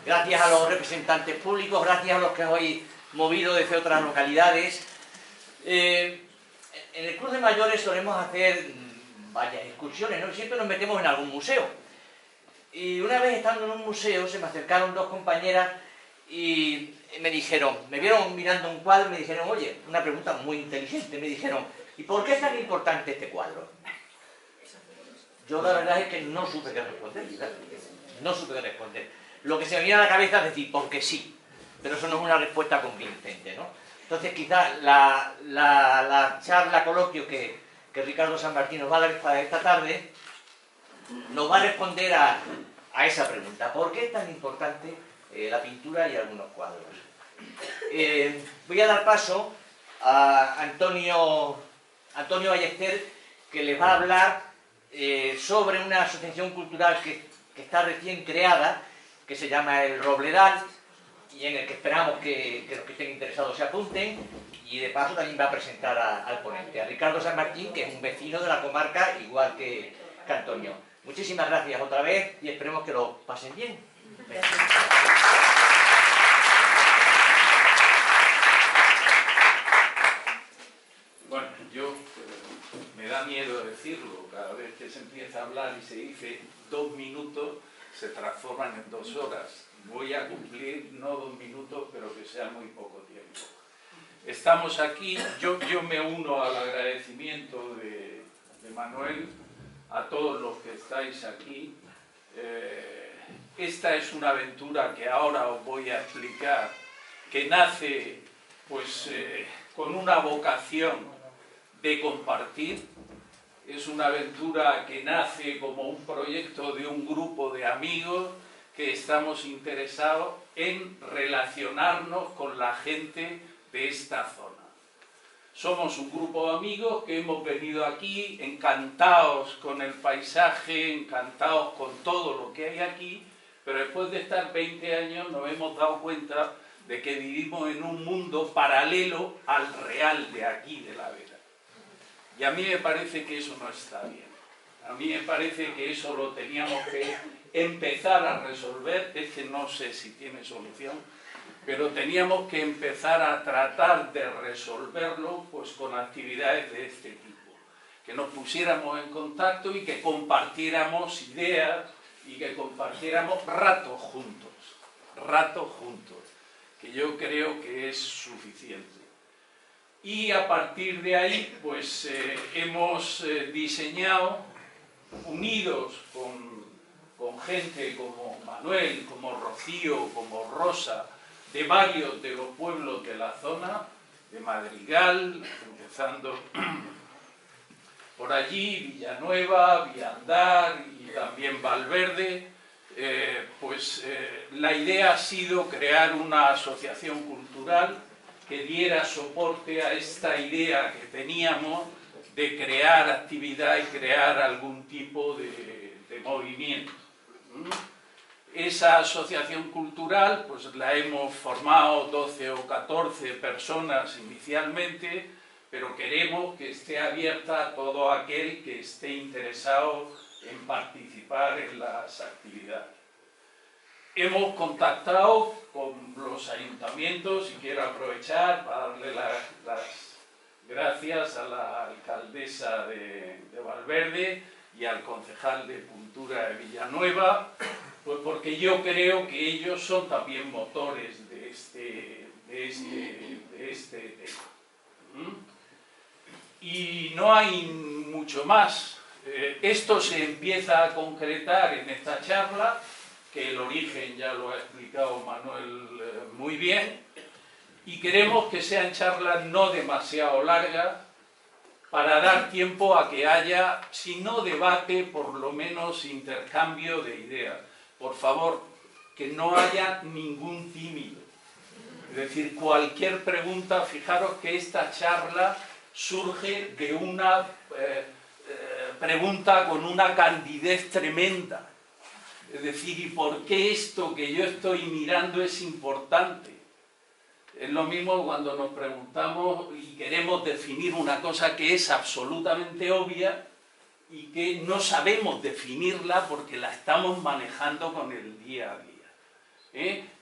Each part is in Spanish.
gracias a los representantes públicos, gracias a los que os habéis movido desde otras localidades. En el Club de Mayores solemos hacer varias excursiones, ¿no? Siempre nos metemos en algún museo. Y una vez estando en un museo se me acercaron dos compañeras y me dijeron, me vieron mirando un cuadro y me dijeron, oye, una pregunta muy inteligente, me dijeron, ¿y por qué es tan importante este cuadro? Yo la verdad es que no supe qué responder, ¿verdad? No supe qué responder. Lo que se me viene a la cabeza es decir, porque sí, pero eso no es una respuesta convincente, ¿no? Entonces quizás la charla, coloquio que Ricardo San Martín nos va a dar esta tarde, nos va a responder a esa pregunta. ¿Por qué es tan importante la pintura y algunos cuadros? Voy a dar paso a Antonio Ballester, que les va a hablar sobre una asociación cultural que está recién creada, que se llama El Robledal, y en el que esperamos que los que estén interesados se apunten, y de paso también va a presentar al ponente, a Ricardo San Martín, que es un vecino de la comarca, igual que Antonio. Muchísimas gracias otra vez y esperemos que lo pasen bien. Bueno, yo me da miedo decirlo, cada vez que se empieza a hablar y se dice 2 minutos, se transforman en 2 horas. Voy a cumplir, no 2 minutos, pero que sea muy poco tiempo. Estamos aquí, yo me uno al agradecimiento de Manuel, a todos los que estáis aquí. Esta es una aventura que ahora os voy a explicar, que nace pues con una vocación de compartir. Es una aventura que nace como un proyecto de un grupo de amigos que estamos interesados en relacionarnos con la gente de esta zona. Somos un grupo de amigos que hemos venido aquí encantados con el paisaje, encantados con todo lo que hay aquí, pero después de estar 20 años nos hemos dado cuenta de que vivimos en un mundo paralelo al real de aquí, de la Vera. Y a mí me parece que eso no está bien. A mí me parece que eso lo teníamos que empezar a resolver. No sé si tiene solución, pero teníamos que empezar a tratar de resolverlo pues con actividades de este tipo. Que nos pusiéramos en contacto y que compartiéramos ideas y que compartiéramos ratos juntos, que yo creo que es suficiente. Y a partir de ahí pues hemos diseñado, unidos con gente como Manuel, como Rocío, como Rosa, de varios de los pueblos de la zona, de Madrigal, empezando por allí, Villanueva, Viandar y también Valverde, la idea ha sido crear una asociación cultural que diera soporte a esta idea que teníamos de crear actividad y crear algún tipo de movimiento. Esa asociación cultural pues la hemos formado 12 o 14 personas inicialmente, pero queremos que esté abierta a todo aquel que esté interesado en participar en las actividades. Hemos contactado con los ayuntamientos y quiero aprovechar para darle las gracias a la alcaldesa de Valverde y al concejal de Cultura de Villanueva, pues porque yo creo que ellos son también motores de este tema. Y no hay mucho más. Esto se empieza a concretar en esta charla, que el origen ya lo ha explicado Manuel muy bien, y queremos que sean charlas no demasiado largas para dar tiempo a que haya, si no debate, por lo menos intercambio de ideas. Por favor, que no haya ningún tímido. Es decir, cualquier pregunta, fijaros que esta charla surge de una pregunta con una candidez tremenda. Es decir, ¿y por qué esto que yo estoy mirando es importante? Es lo mismo cuando nos preguntamos y queremos definir una cosa que es absolutamente obvia y que no sabemos definirla porque la estamos manejando con el día a día.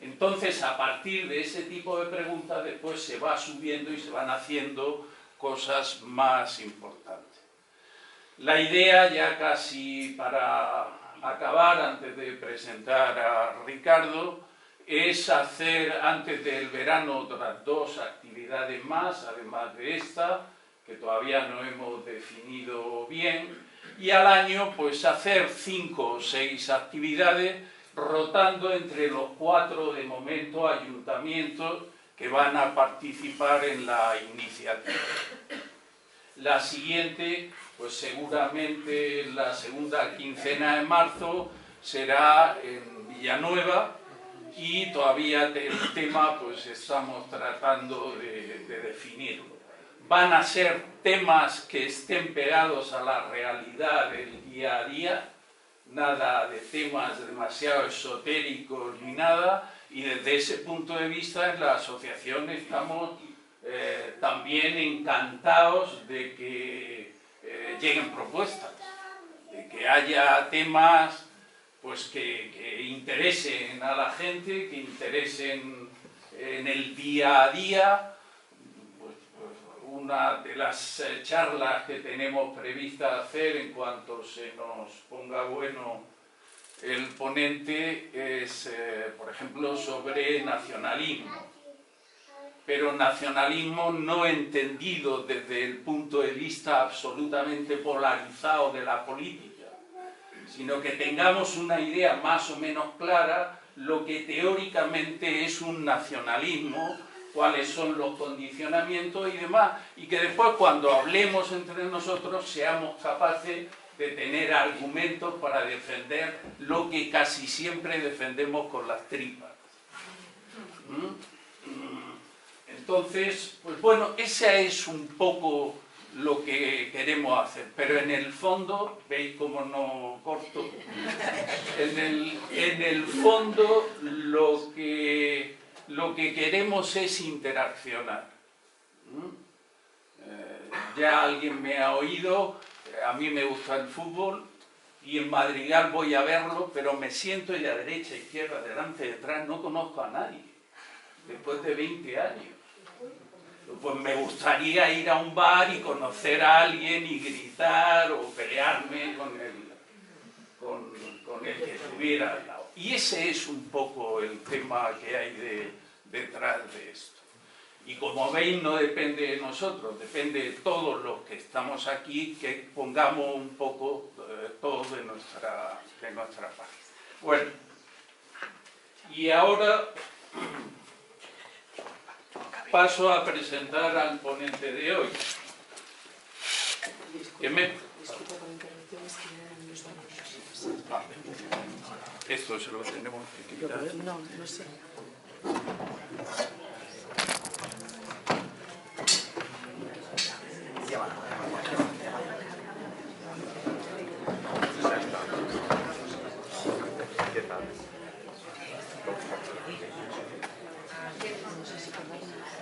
Entonces, a partir de ese tipo de preguntas, después se va subiendo y se van haciendo cosas más importantes. La idea, ya casi para acabar, antes de presentar a Ricardo, es hacer antes del verano otras 2 actividades más, además de esta, que todavía no hemos definido bien, y al año pues hacer 5 o 6 actividades, rotando entre los 4 de momento ayuntamientos que van a participar en la iniciativa. La siguiente, pues seguramente la segunda quincena de marzo, será en Villanueva, y todavía el tema pues estamos tratando de definirlo. Van a ser temas que estén pegados a la realidad del día a día, nada de temas demasiado esotéricos ni nada, y desde ese punto de vista en la asociación estamos también encantados de que lleguen propuestas, de que haya temas pues que interesen a la gente, que interesen en el día a día. Una de las charlas que tenemos prevista hacer en cuanto se nos ponga bueno el ponente es, por ejemplo, sobre nacionalismo. Pero nacionalismo no entendido desde el punto de vista absolutamente polarizado de la política, sino que tengamos una idea más o menos clara lo que teóricamente es un nacionalismo, cuáles son los condicionamientos y demás, y que después cuando hablemos entre nosotros seamos capaces de tener argumentos para defender lo que casi siempre defendemos con las tripas. Entonces, pues bueno, ese es un poco lo que queremos hacer, pero en el fondo, veis cómo no corto, en el fondo lo que queremos es interaccionar. Ya alguien me ha oído, a mí me gusta el fútbol y en Madrigal voy a verlo, pero me siento y a derecha, izquierda, delante, detrás, no conozco a nadie, después de 20 años. Pues me gustaría ir a un bar y conocer a alguien y gritar o pelearme con el que estuviera al lado. Y ese es un poco el tema que hay detrás de esto. Y como veis, no depende de nosotros, depende de todos los que estamos aquí, que pongamos un poco todo de nuestra parte. Bueno, y ahora paso a presentar al ponente de hoy. Esto se lo tenemos que quitar. No, no sé.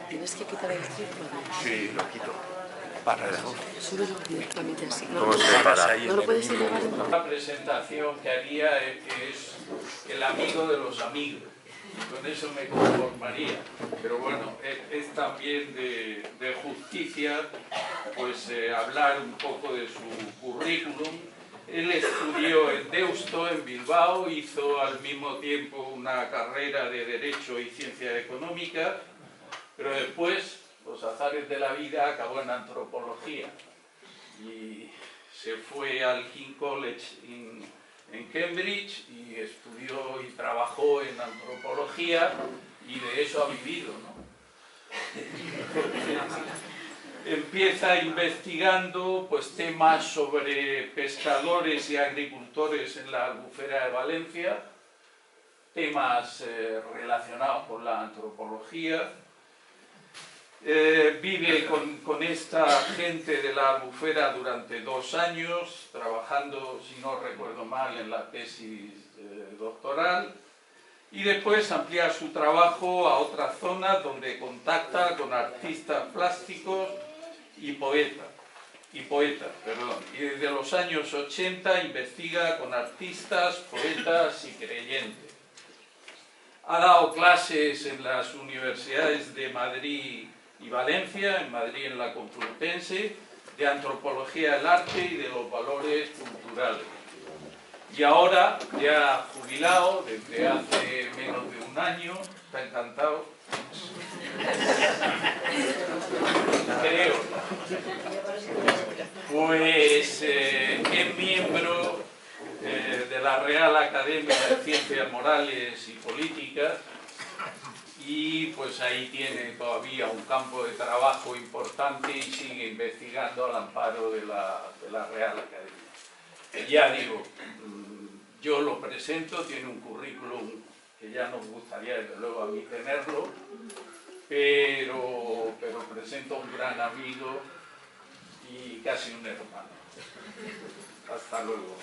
Tienes que quitar el trípode. Sí, lo quito. Para Súbelo directamente así. ¿Cómo se para? No lo puedes llevar. La presentación que haría es el amigo de los amigos. Con eso me conformaría. Pero bueno, es también de justicia pues hablar un poco de su currículum. Él estudió en Deusto, en Bilbao, hizo al mismo tiempo una carrera de Derecho y Ciencia Económica, pero después, los azares de la vida, acabó en Antropología y se fue al King College en Cambridge y estudió y trabajó en Antropología y de eso ha vivido, ¿no? Empieza investigando pues, temas sobre pescadores y agricultores en la Albufera de Valencia, temas relacionados con la antropología. Vive con esta gente de la Albufera durante 2 años, trabajando, si no recuerdo mal, en la tesis doctoral, y después amplía su trabajo a otras zonas donde contacta con artistas plásticos y poetas. Y desde los años 80 investiga con artistas, poetas y creyentes. Ha dado clases en las universidades de Madrid y Valencia, en Madrid en la Complutense, de antropología del arte y de los valores culturales. Y ahora, ya jubilado, desde hace menos de un año, está encantado, creo, pues es miembro de la Real Academia de Ciencias Morales y Políticas, y pues ahí tiene todavía un campo de trabajo importante y sigue investigando al amparo de la Real Academia. Ya digo, yo lo presento, tiene un currículum que ya nos gustaría desde luego a mí tenerlo, pero presento a un gran amigo y casi un hermano. Hasta luego.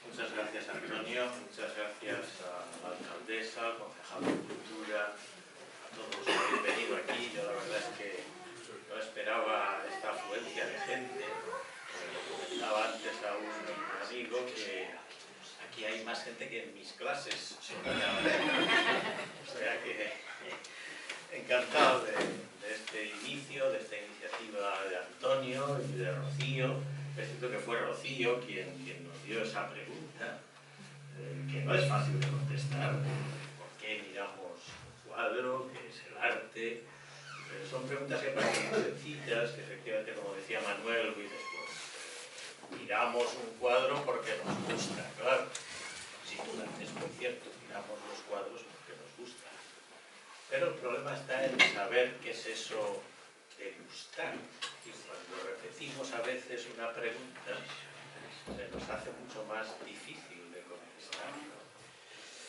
Muchas gracias, Antonio, muchas gracias a la alcaldesa, al concejal de Cultura, a todos los que habéis venido aquí. Yo la verdad es que no esperaba esta afluencia de gente. Lo comentaba antes a un amigo que aquí hay más gente que en mis clases. O sea que encantado de este inicio, de esta iniciativa de Antonio y de Rocío. Es cierto que fue Rocío quien nos dio esa pregunta, que no es fácil de contestar. ¿Por qué miramos un cuadro? ¿Qué es el arte? Son preguntas que parecen sencillas, que efectivamente, como decía Manuel, dices, pues, miramos un cuadro porque nos gusta, claro. Sin duda, es muy cierto, miramos los cuadros porque nos gusta. Pero el problema está en saber qué es eso de gustar. Y cuando repetimos a veces una pregunta, se nos hace mucho más difícil de contestar.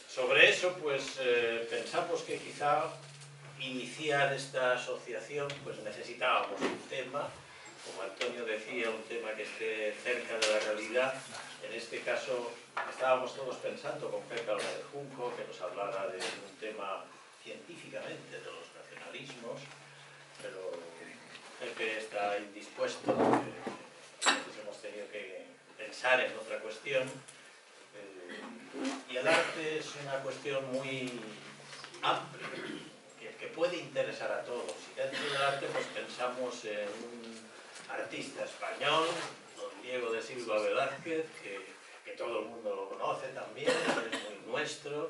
Sobre eso, pues, pensamos que quizá iniciar esta asociación, pues necesitábamos un tema, como Antonio decía, un tema que esté cerca de la realidad. En este caso, estábamos todos pensando con Pepe Álvarez Junco, que nos hablara de un tema científicamente de los nacionalismos, pero Pepe está indispuesto, entonces hemos tenido que pensar en otra cuestión. Y el arte es una cuestión muy amplia, que puede interesar a todos. Y dentro del arte pues pensamos en un artista español, don Diego de Silva Velázquez, que todo el mundo lo conoce también, es muy nuestro,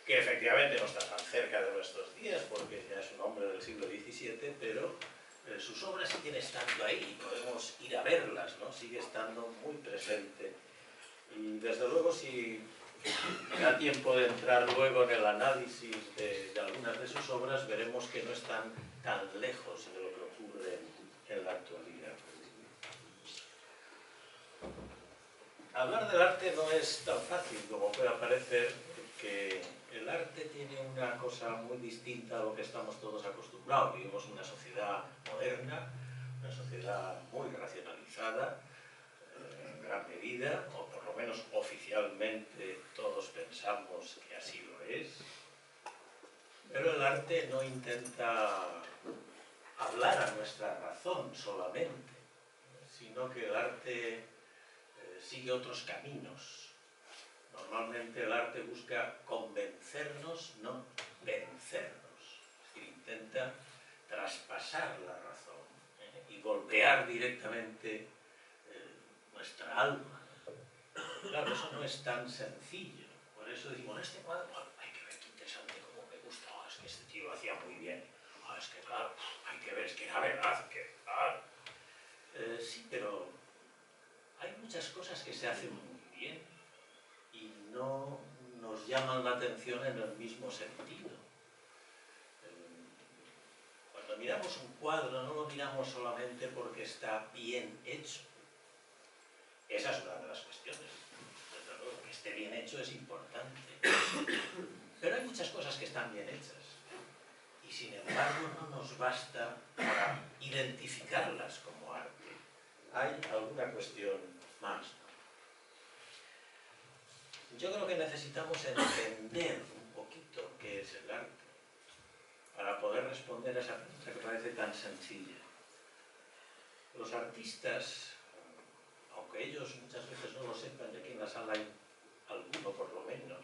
que efectivamente no está tan cerca de nuestros días porque ya es un hombre del siglo XVII, pero sus obras siguen estando ahí y podemos ir a verlas, ¿no? Sigue estando muy presente. Y desde luego, si me da tiempo de entrar luego en el análisis de algunas de sus obras, veremos que no están tan lejos de lo que ocurre en la actualidad. Hablar del arte no es tan fácil como puede parecer, porque el arte tiene una cosa muy distinta a lo que estamos todos acostumbrados. Vivimos en una sociedad moderna, una sociedad muy racionalizada, en gran medida, o por lo menos oficialmente todos pensamos que así lo es. Pero el arte no intenta hablar a nuestra razón solamente, sino que el arte sigue otros caminos. Normalmente el arte busca convencernos, no vencernos. Es decir, intenta traspasar la razón y golpear directamente nuestra alma. Claro, eso no es tan sencillo. Por eso decimos, este cuadro, hay que ver qué interesante, cómo me gusta, es que este tío lo hacía muy bien. Es que claro, hay que ver, es que era verdad, que claro. Sí, pero hay muchas cosas que se hacen muy bien y no nos llaman la atención en el mismo sentido. Cuando miramos un cuadro, no lo miramos solamente porque está bien hecho. Esa es una de las cuestiones. Desde luego, que esté bien hecho es importante. Pero hay muchas cosas que están bien hechas. Y sin embargo, no nos basta para identificarlas como arte. Hay alguna cuestión más. Yo creo que necesitamos entender un poquito qué es el arte para poder responder a esa pregunta que parece tan sencilla. Los Los artistas, aunque ellos muchas veces no lo sepan, y aquí en la sala hay alguno por lo menos,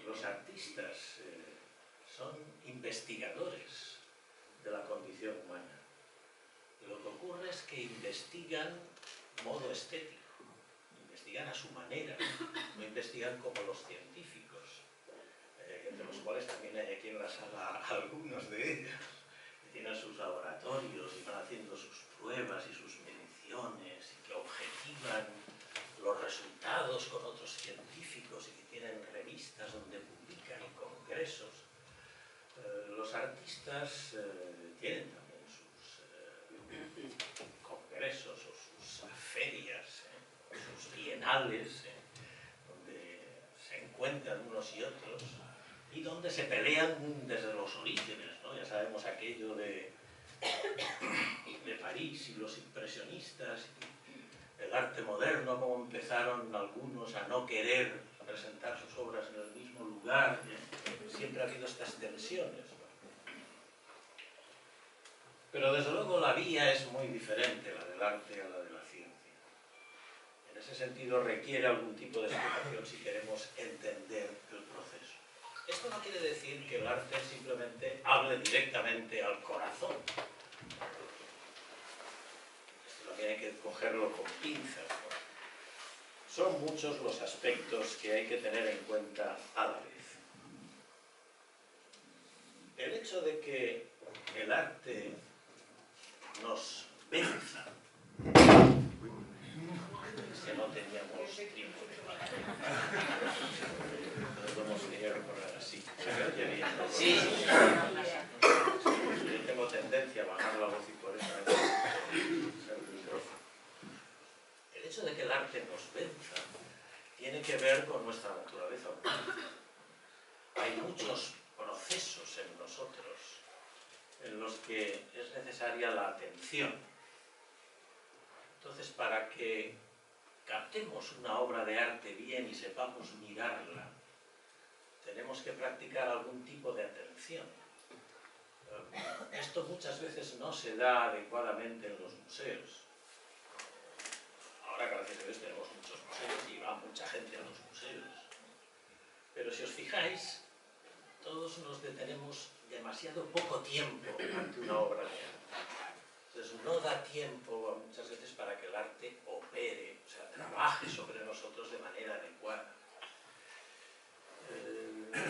los artistas son investigadores de la condición humana. Lo que ocurre es que investigan modo estético, investigan a su manera, no investigan como los científicos, entre los cuales también hay aquí en la sala algunos de ellos, que tienen sus laboratorios y van haciendo sus pruebas y sus mediciones y que objetivan los resultados con otros científicos y que tienen revistas donde publican y congresos. Los artistas tienen también sus congresos o sus ferias, o sus bienales, donde se encuentran unos y otros y donde se pelean desde los orígenes, ¿no? Ya sabemos aquello de París y los impresionistas, el arte moderno, como empezaron algunos a no querer presentar sus obras en el mismo lugar, siempre ha habido estas tensiones, ¿no? Pero desde luego la vía es muy diferente, la del arte a la de la ciencia. En ese sentido requiere algún tipo de explicación si queremos entender el proceso. Esto no quiere decir que el arte simplemente hable directamente al corazón. Esto también hay que cogerlo con pinzas, ¿no? Son muchos los aspectos que hay que tener en cuenta a la vez. El hecho de que el arte nos venza, es que no teníamos tiempo de hablar. No hemos querido recorrer así. Sí. Yo tengo tendencia a bajar la voz y por eso el micrófono. El hecho de que el arte nos venza tiene que ver con nuestra naturaleza humana. Hay muchos procesos en nosotros en los que es necesaria la atención. Entonces, para que captemos una obra de arte bien y sepamos mirarla, tenemos que practicar algún tipo de atención. Esto muchas veces no se da adecuadamente en los museos. Ahora, gracias a Dios, tenemos muchos museos y va mucha gente a los museos. Pero si os fijáis, todos nos detenemos demasiado poco tiempo ante una obra de arte. Entonces no da tiempo muchas veces para que el arte opere, o sea, trabaje sobre nosotros de manera adecuada.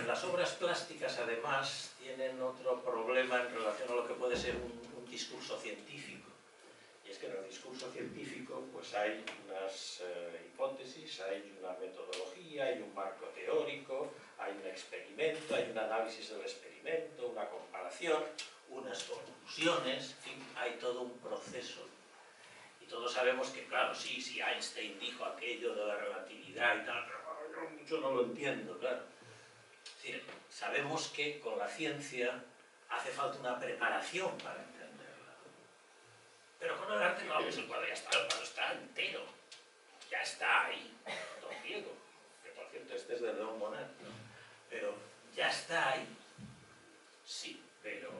Las obras plásticas, además, tienen otro problema en relación a lo que puede ser un discurso científico. Y es que en el discurso científico pues hay unas hipótesis, hay una metodología, hay un marco teórico, hay un experimento, hay un análisis del experimento, una comparación, unas conclusiones, en fin, hay todo un proceso. Y todos sabemos que, claro, sí, Einstein dijo aquello de la relatividad y tal, pero yo mucho no lo entiendo, claro. Es decir, sabemos que con la ciencia hace falta una preparación para entenderla. Pero con el arte no, pues el cuadro ya está, el cuadro está entero, ya está ahí, don Diego, que por cierto este es de León Monet, ¿no? Pero ya está ahí, sí, pero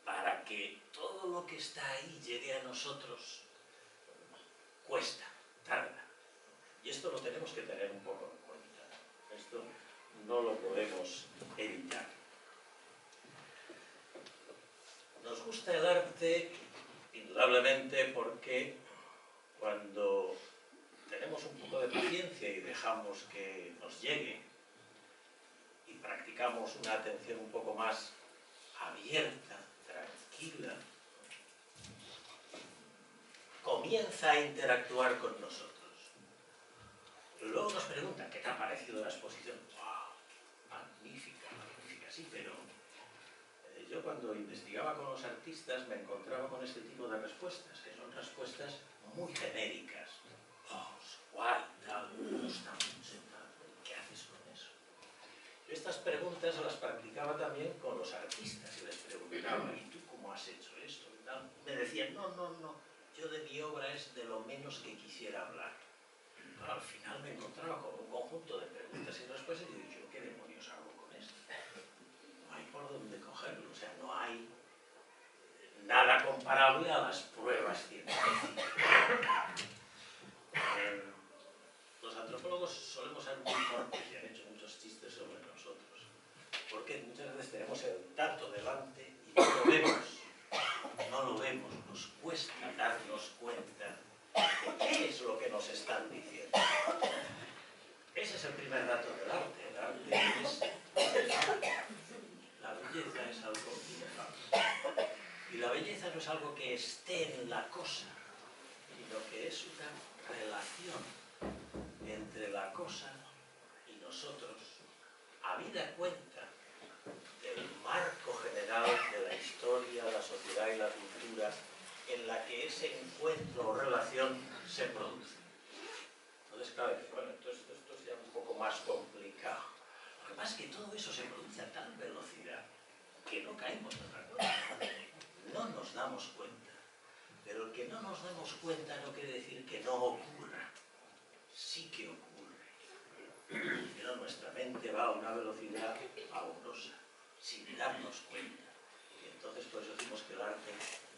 para que todo lo que está ahí llegue a nosotros, cuesta, tarda. Y esto lo tenemos que tener un poco en cuenta. Esto no lo podemos evitar. Nos gusta el arte, indudablemente, porque cuando tenemos un poco de paciencia y dejamos que nos llegue y practicamos una atención un poco más abierta, tranquila, comienza a interactuar con nosotros. Luego nos preguntan, ¿qué te ha parecido la exposición? ¡Wow! Magnífica, magnífica, sí, pero yo cuando investigaba con los artistas me encontraba con este tipo de respuestas, que son respuestas muy genéricas. ¡Oh, guay, tal, me gusta mucho, tal! ¿Qué haces con eso? Yo estas preguntas las practicaba también con los artistas y les preguntaba, ¿y tú cómo has hecho esto? Y tal. Me decían, no, yo de mi obra es de lo menos que quisiera hablar. Pero al final me encontraba con un conjunto de preguntas y respuestas y digo, ¿qué demonios hago con esto? No hay por dónde cogerlo, o sea, no hay nada comparable a las pruebas científicas. están diciendo. Ese es el primer dato del arte. El arte es inefable. La belleza es algo inefable. Y la belleza no es algo que esté en la cosa, sino que es una relación entre la cosa y nosotros, habida cuenta del marco general de la historia, la sociedad y la cultura en la que ese encuentro o relación se produce. Entonces, claro, bueno, entonces esto es ya un poco más complicado. Lo que pasa es que todo eso se produce a tal velocidad que no caemos en la cuenta. No nos damos cuenta. Pero el que no nos damos cuenta no quiere decir que no ocurra. Sí que ocurre. Pero nuestra mente va a una velocidad asombrosa, sin darnos cuenta. Y entonces por eso decimos que el arte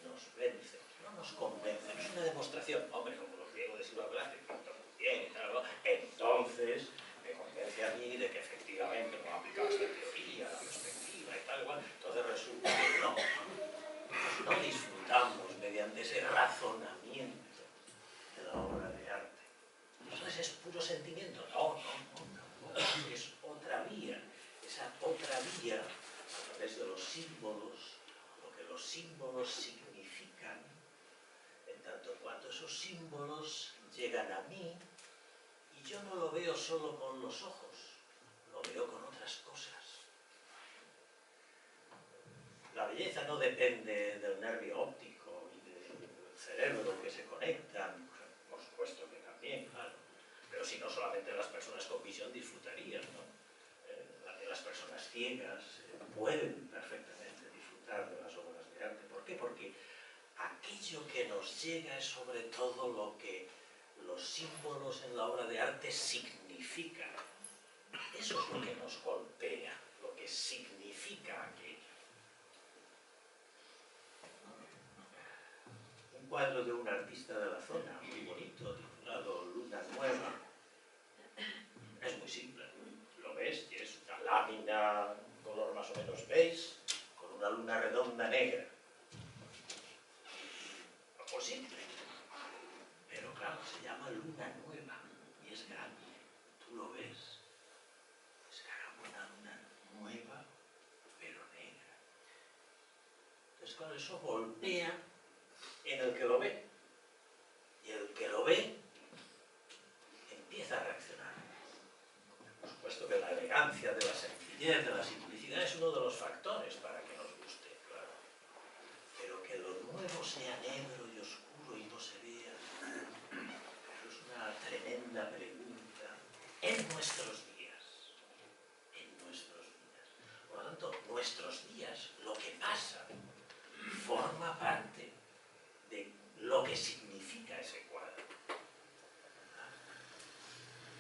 nos vence, no nos convence, no es una demostración. Hombre, como los griegos de Silva Velázquez, que pintan muy bien y tal, ¿no? Entonces me convence a mí de que efectivamente no ha aplicado esta teoría, la perspectiva y tal, igual. Entonces resulta que no disfrutamos mediante ese razonamiento de la obra de arte. Entonces es puro sentimiento. No, es otra vía. Esa otra vía, a través de los símbolos, lo que los símbolos significan, en tanto cuanto esos símbolos llegan a mí, y yo no lo veo solo con los ojos, lo veo con otras cosas. La belleza no depende del nervio óptico y del cerebro que se conectan, por supuesto que también, claro. Pero si no, solamente las personas con visión disfrutarían, ¿no? Las personas ciegas pueden perfectamente disfrutar de las obras de arte. ¿Por qué? Porque aquello que nos llega es sobre todo lo que los símbolos en la obra de arte significan. Eso es lo que nos golpea, lo que significa aquello. Un cuadro de un artista de la zona, muy bonito, titulado Luna Nueva, es muy simple. Lo ves y es una lámina, color más o menos beige, con una luna redonda negra. Pues simple. Pero claro, se llama Luna Nueva y es grande. Tú lo ves. Es una luna nueva, pero negra. Entonces, claro, eso golpea en el que lo ve. Y el que lo ve empieza a reaccionar. Por supuesto que la elegancia de la sencillez, de la simplicidad es uno de los factores para que nos guste, claro. Pero que lo nuevo sea negro y oscuro y no se vea, eso es una tremenda pregunta en nuestros días. En nuestros días. Por lo tanto, nuestros días, lo que pasa, forma parte de lo que significa ese cuadro.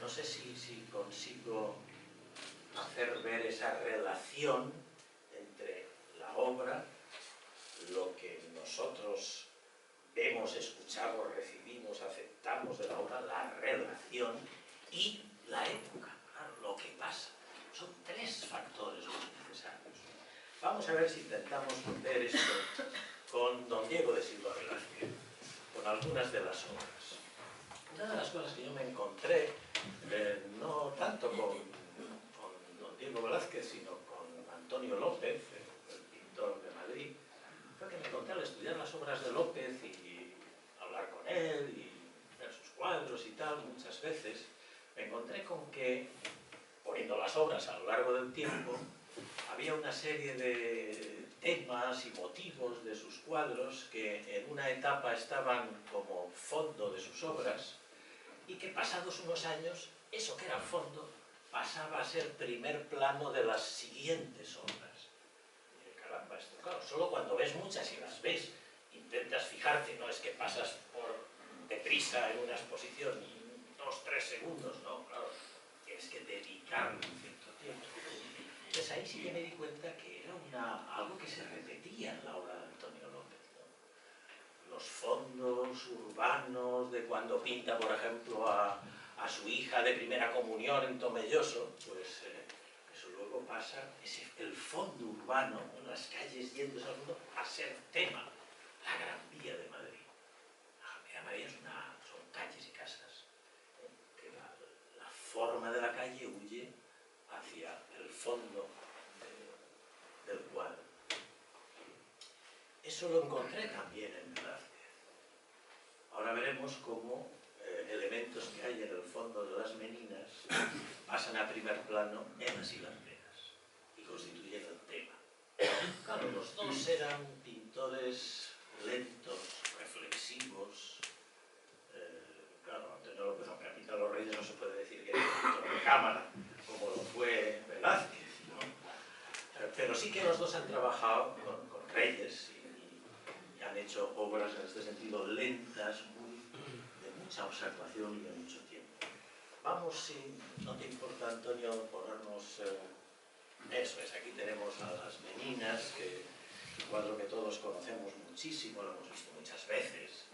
No sé si consigo hacer ver esa relación entre la obra, lo que nosotros vemos, escuchamos, recibimos, aceptamos de la obra, la relación y la época, claro, lo que pasa. Son tres factores los necesarios. Vamos a ver si intentamos ver esto con don Diego de Silva Velázquez, con algunas de las obras. Una de las cosas que yo me encontré, no tanto con don Diego Velázquez, sino con Antonio López, el pintor de Madrid, fue que me encontré al estudiar las obras de López y hablar con él y ver sus cuadros y tal, muchas veces, me encontré con que, poniendo las obras a lo largo del tiempo, había una serie de temas y motivos de sus cuadros que en una etapa estaban como fondo de sus obras y que pasados unos años, eso que era fondo, pasaba a ser primer plano de las siguientes obras. Y caramba, esto claro, solo cuando ves muchas y las ves, intentas fijarte, no es que pasas por deprisa en una exposición y 2-3 segundos, no, claro, tienes que dedicarle un cierto tiempo. Entonces ahí sí que me di cuenta que era algo que se repetía en la obra de Antonio López, ¿no? Los fondos urbanos de cuando pinta, por ejemplo, a su hija de primera comunión en Tomelloso, pues eso luego pasa, el fondo urbano, ¿no? Las calles yéndose al mundo, a ser tema, la Gran Vía de Madrid. La Gran Vía de Madrid son calles y casas. Eso lo encontré también en Velázquez. Ahora veremos cómo elementos que hay en el fondo de las meninas pasan a primer plano en las hilanderas y constituyen el tema. Claro, los dos eran pintores lentos, reflexivos. Claro, Antonio López, aunque a Pita los Reyes no se puede decir que era pintor de cámara, como lo fue Velázquez, ¿no? Pero sí que los dos han trabajado con Reyes y han hecho obras en este sentido lentas, de mucha observación y de mucho tiempo. Vamos, si no te importa, Antonio, ponernos... eso es, aquí tenemos a las meninas, que un cuadro que todos conocemos muchísimo, lo hemos visto muchas veces.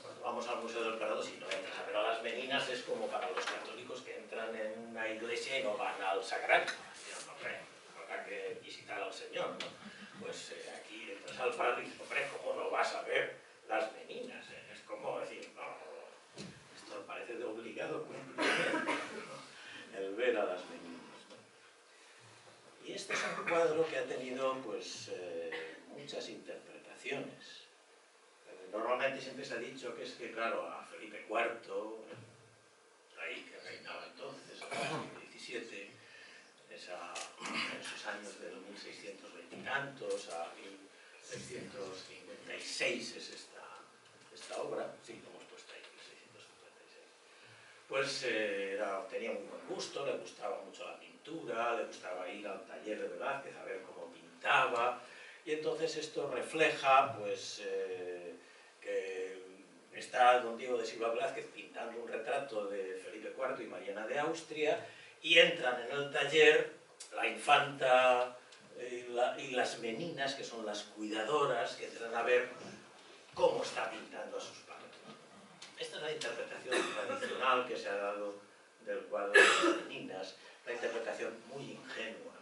Cuando vamos al Museo del Prado, si no entras a ver a las meninas, es como para los católicos que entran en una iglesia y no van al sagrario. Habrá que visitar al Señor, ¿no? Pues aquí entras al Prado y dices, hombre, ¿cómo no vas a ver las meninas? Es como decir, no, esto parece de obligado cumplimiento, ¿no? El ver a las meninas, ¿no? Y este es un cuadro que ha tenido, pues, muchas interpretaciones. Normalmente siempre se ha dicho que es que, claro, a Felipe IV, el rey que reinaba entonces, en el siglo XVII, en esos años del 1620 y tantos a 1656 es esta obra, sí, lo hemos puesto ahí, 1656. Pues tenía muy buen gusto, le gustaba mucho la pintura, le gustaba ir al taller de Velázquez a ver cómo pintaba, y entonces esto refleja, pues, que está don Diego de Silva Velázquez pintando un retrato de Felipe IV y Mariana de Austria, y entran en el taller la infanta y las meninas, que son las cuidadoras, que entran a ver cómo está pintando a sus padres. Esta es la interpretación tradicional que se ha dado del cuadro de las meninas, una interpretación muy ingenua,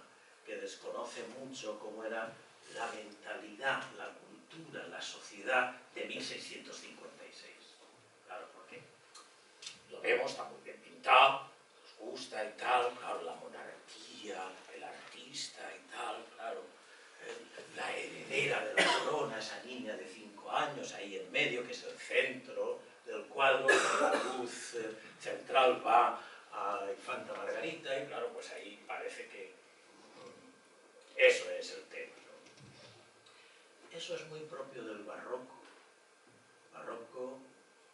que desconoce mucho cómo era la mentalidad, la cultura, la sociedad de 1656. Claro, porque lo vemos, está muy bien pintado, nos gusta y tal, claro, la monarquía, el artista y tal, claro, la heredera de la corona, esa niña de 5 años ahí en medio, que es el centro del cuadro, la luz central va a la infanta Margarita, y claro, pues ahí parece que eso es el tema, ¿no? Eso es muy propio del barroco. Barroco,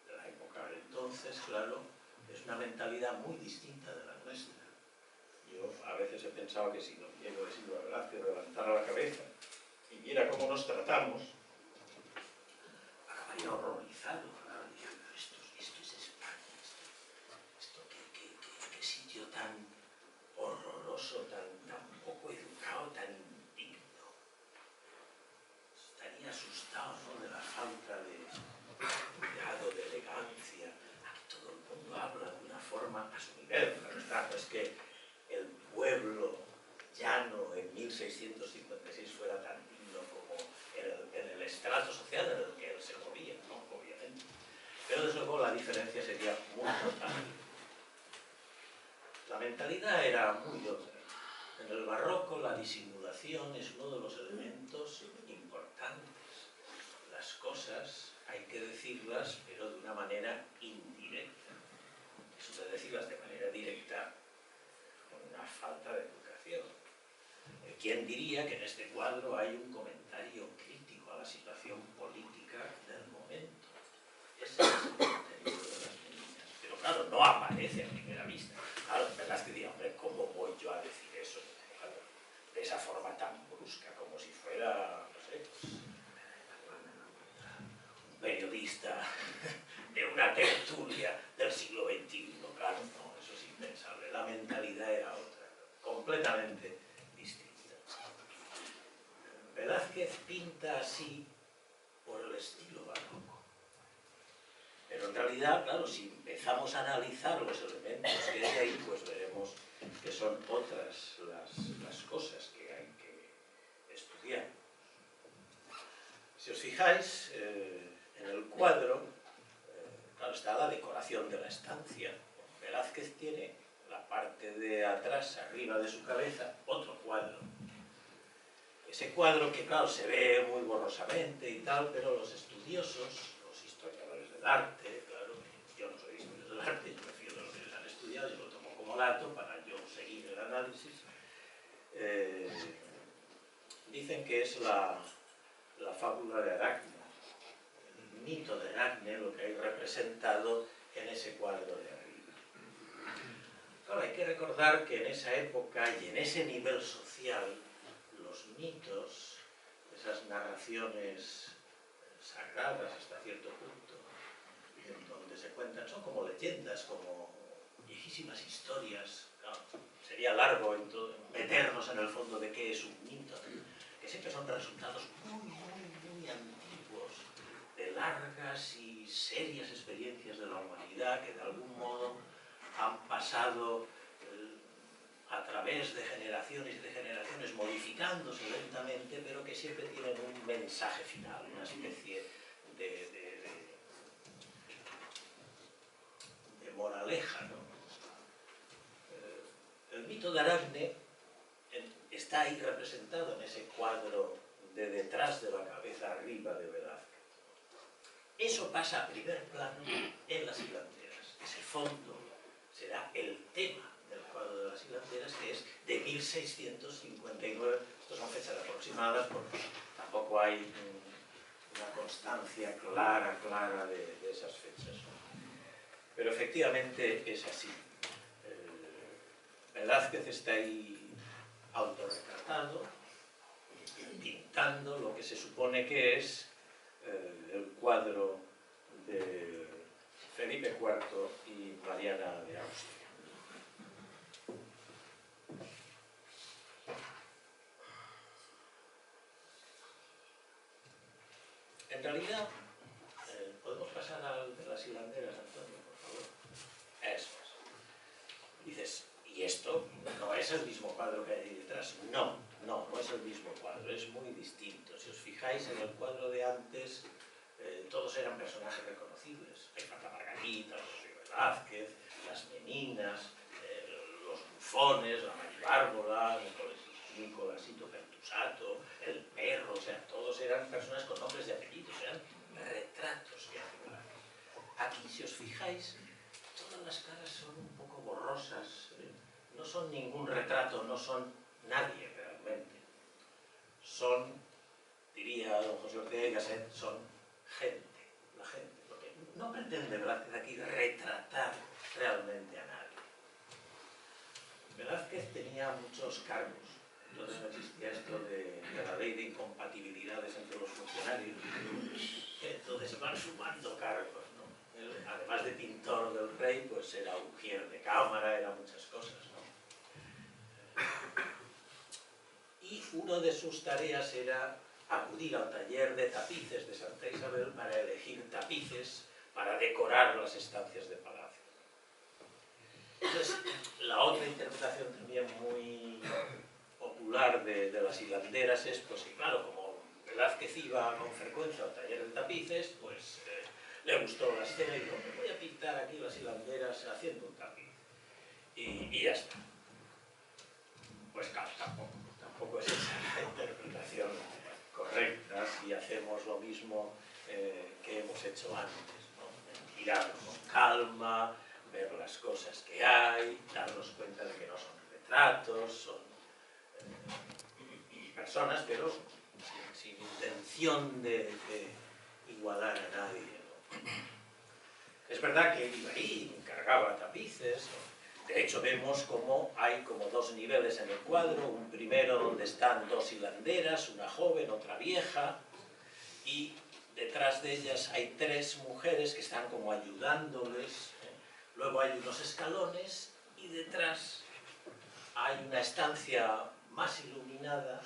de la época de entonces, claro, es una mentalidad muy distinta de la nuestra. Yo a veces he pensado que si don Diego de Silva Velázquez levantara la cabeza y viera cómo nos tratamos, acabaría horrorizado, claro, diciendo, esto es España, qué sitio tan horroroso, tan poco educado, tan indigno. Estaría asustado, ¿no?, de la falta de cuidado, de elegancia. Aquí todo el mundo habla de una forma a su nivel. La verdad es que el pueblo llano en 1656 fuera tan digno como en el estrato social en el que él se movía, ¿no?, obviamente. Pero desde luego la diferencia sería muy notable. La mentalidad era muy otra. En el barroco la disimulación es uno de los elementos importantes. Las cosas hay que decirlas, pero de una manera indirecta. Eso de decirlas de manera directa, con una falta de educación. ¿Quién diría que en este cuadro hay un comentario crítico a la situación política del momento? Ese es el contenido de las meninas. Pero claro, no aparece a primera vista. Claro, Velázquez diría, hombre, ¿cómo voy yo a decir eso? De esa forma tan brusca, como si fuera, no sé, pues, un periodista de una tertulia del siglo XXI. Claro, no, eso es impensable. La mentalidad era otra, completamente distinta. Velázquez pinta así por el estilo barroco. Pero en realidad, claro, si empezamos a analizar los elementos que hay ahí, pues veremos que son otras las cosas que hay que estudiar. Si os fijáis, en el cuadro, claro, está la decoración de la estancia. Velázquez tiene la parte de atrás, arriba de su cabeza, otro cuadro, que Ese cuadro que, claro, se ve muy borrosamente y tal, pero los estudiosos, los historiadores del arte, claro, yo no soy historiador del arte, yo me fío de lo que les han estudiado, yo lo tomo como dato para yo seguir el análisis, dicen que es la fábula de Aracne, el mito de Aracne, lo que hay representado en ese cuadro de arriba. Claro, hay que recordar que en esa época y en ese nivel social, los mitos, esas narraciones sagradas hasta cierto punto, en donde se cuentan, son como leyendas, como viejísimas historias. Claro, sería largo meternos en el fondo de qué es un mito, que siempre son resultados muy antiguos, de largas y serias experiencias de la humanidad que de algún modo han pasado a través de generaciones y de generaciones, modificándose lentamente, pero que siempre tienen un mensaje final, una especie de moraleja, ¿no? El mito de Aracne está ahí representado en ese cuadro de detrás de la cabeza arriba de Velázquez. Eso pasa a primer plano en las hilanderas. Ese fondo será el tema del cuadro de las hilanderas, que es de 1659. Estos son fechas aproximadas porque tampoco hay una constancia clara de esas fechas. Pero efectivamente es así. Velázquez está ahí autorretratado, pintando lo que se supone que es el cuadro de Felipe IV y Mariana de Austria. En realidad, podemos pasar al de las hilanderas, Antonio, por favor. Eso es. Dices, ¿y esto no es el mismo cuadro que hay ahí detrás? No es el mismo cuadro, es muy distinto. Si os fijáis en el cuadro de antes, todos eran personajes reconocibles. Hay Infanta Margarita, José Velázquez, las meninas, los bufones, la Maribárbola, Nicolasito Pertusato, el perro, o sea, todos eran personas con nombres y apellidos, eran retratos que hace Velázquez. Aquí, si os fijáis, todas las caras son un poco borrosas, no son ningún retrato, no son nadie realmente. Son, diría don José Ortega y Gasset, son gente, la gente, porque no pretende Velázquez aquí retratar realmente a nadie. Velázquez tenía muchos cargos, entonces no existía esto de la ley de incompatibilidades entre los funcionarios, entonces se van sumando cargos, ¿no? Él, además de pintor del rey, pues era ujier de cámara, era muchas cosas, ¿no? Y una de sus tareas era acudir al taller de tapices de Santa Isabel para elegir tapices para decorar las estancias de palacio. Entonces, la otra interpretación también muy popular de las hilanderas es, pues, que claro, como Velázquez iba con frecuencia al taller de tapices, pues le gustó la escena y dijo, me voy a pintar aquí las hilanderas haciendo un tapiz. Y ya está. Pues claro, tampoco es esa la interpretación correcta si hacemos lo mismo que hemos hecho antes, ¿no? Mirar con calma, ver las cosas que hay, darnos cuenta de que no son retratos, son personas, pero sin intención de igualar a nadie, ¿no? Es verdad que iba ahí, encargaba tapices, ¿no? De hecho vemos como hay como dos niveles en el cuadro, un primero donde están dos hilanderas, una joven, otra vieja, y detrás de ellas hay tres mujeres que están como ayudándoles, ¿eh? Luego hay unos escalones y detrás hay una estancia más iluminada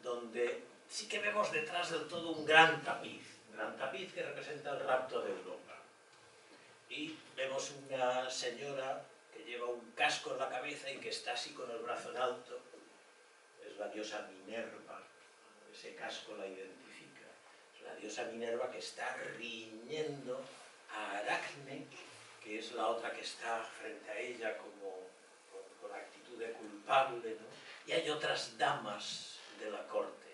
donde sí que vemos detrás del todo un gran tapiz que representa el rapto de Europa. Y vemos una señora que lleva un casco en la cabeza y que está así con el brazo en alto. Es la diosa Minerva, ese casco la identifica. Es la diosa Minerva que está riñendo a Aracne, que es la otra que está frente a ella como con actitud de culpable, ¿no? Y hay otras damas de la corte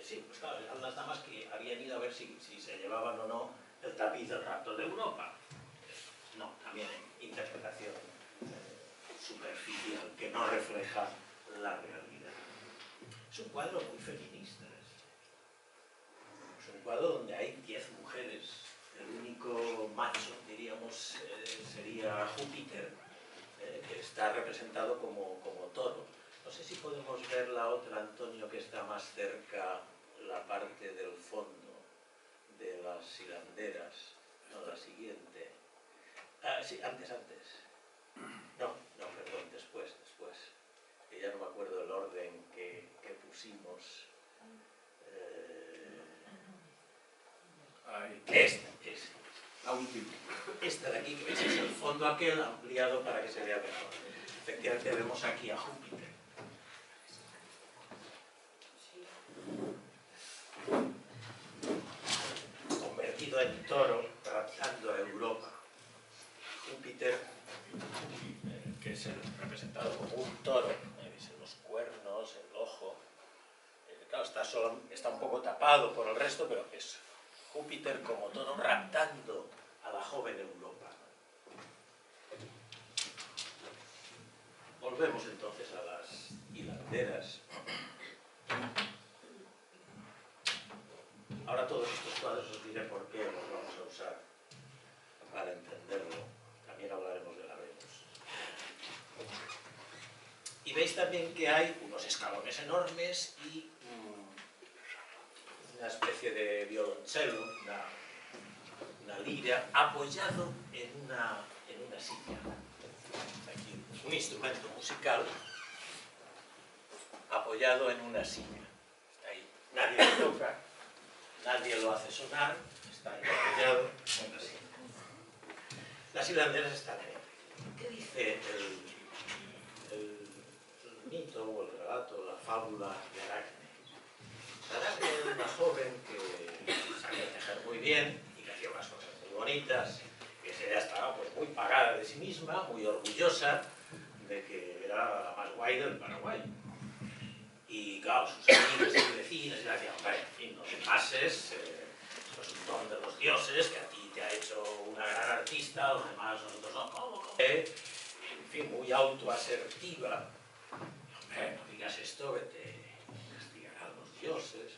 Sí, pues claro, eran las damas que habían ido a ver si se llevaban o no el tapiz del rapto de Europa. No, también interpretación superficial, que no refleja la realidad. Es un cuadro muy feminista. Es un cuadro donde hay 10 mujeres. El único macho, diríamos, sería Júpiter, que está representado como toro. No sé si podemos ver la otra, Antonio, que está más cerca, la parte del fondo de las hilanderas. No, la siguiente. Ah, sí, antes. No, perdón, después. Que ya no me acuerdo el orden que pusimos. La última. Esta de aquí, que veis, es el fondo aquel ampliado para que se vea mejor. Efectivamente vemos aquí a Júpiter. Convertido en toro, raptando a Europa. Júpiter, que es representado como un toro, veis los cuernos, el ojo. Claro, está un poco tapado por el resto, pero es Júpiter como toro raptando a la joven Europa. Volvemos entonces a las hilanderas. Ahora todos estos cuadros os diré por qué los vamos a usar para entenderlo. También hablaremos de la Venus. Y veis también que hay unos escalones enormes y una especie de violonchelo, una lira, apoyado en una silla. Aquí, un instrumento musical apoyado en una silla. Ahí. Nadie lo toca, nadie lo hace sonar, está ahí apoyado en la silla. Las hilanderas están ahí. ¿Qué dice el mito o el relato, la fábula de Aracne? Aracne era una joven que sabía tejer muy bien y que hacía unas cosas muy bonitas, que ya estaba pues, muy pagada de sí misma, muy orgullosa de que era la más guay del Paraguay. Y claro, sus amigas y vecinas le decían, hombre, en fin, no te pases, esto es un don de los dioses, que a ti te ha hecho una gran artista, los demás nosotros no, ¿cómo? En fin, muy autoasertiva. Hombre, no digas esto, que te castigarán los dioses.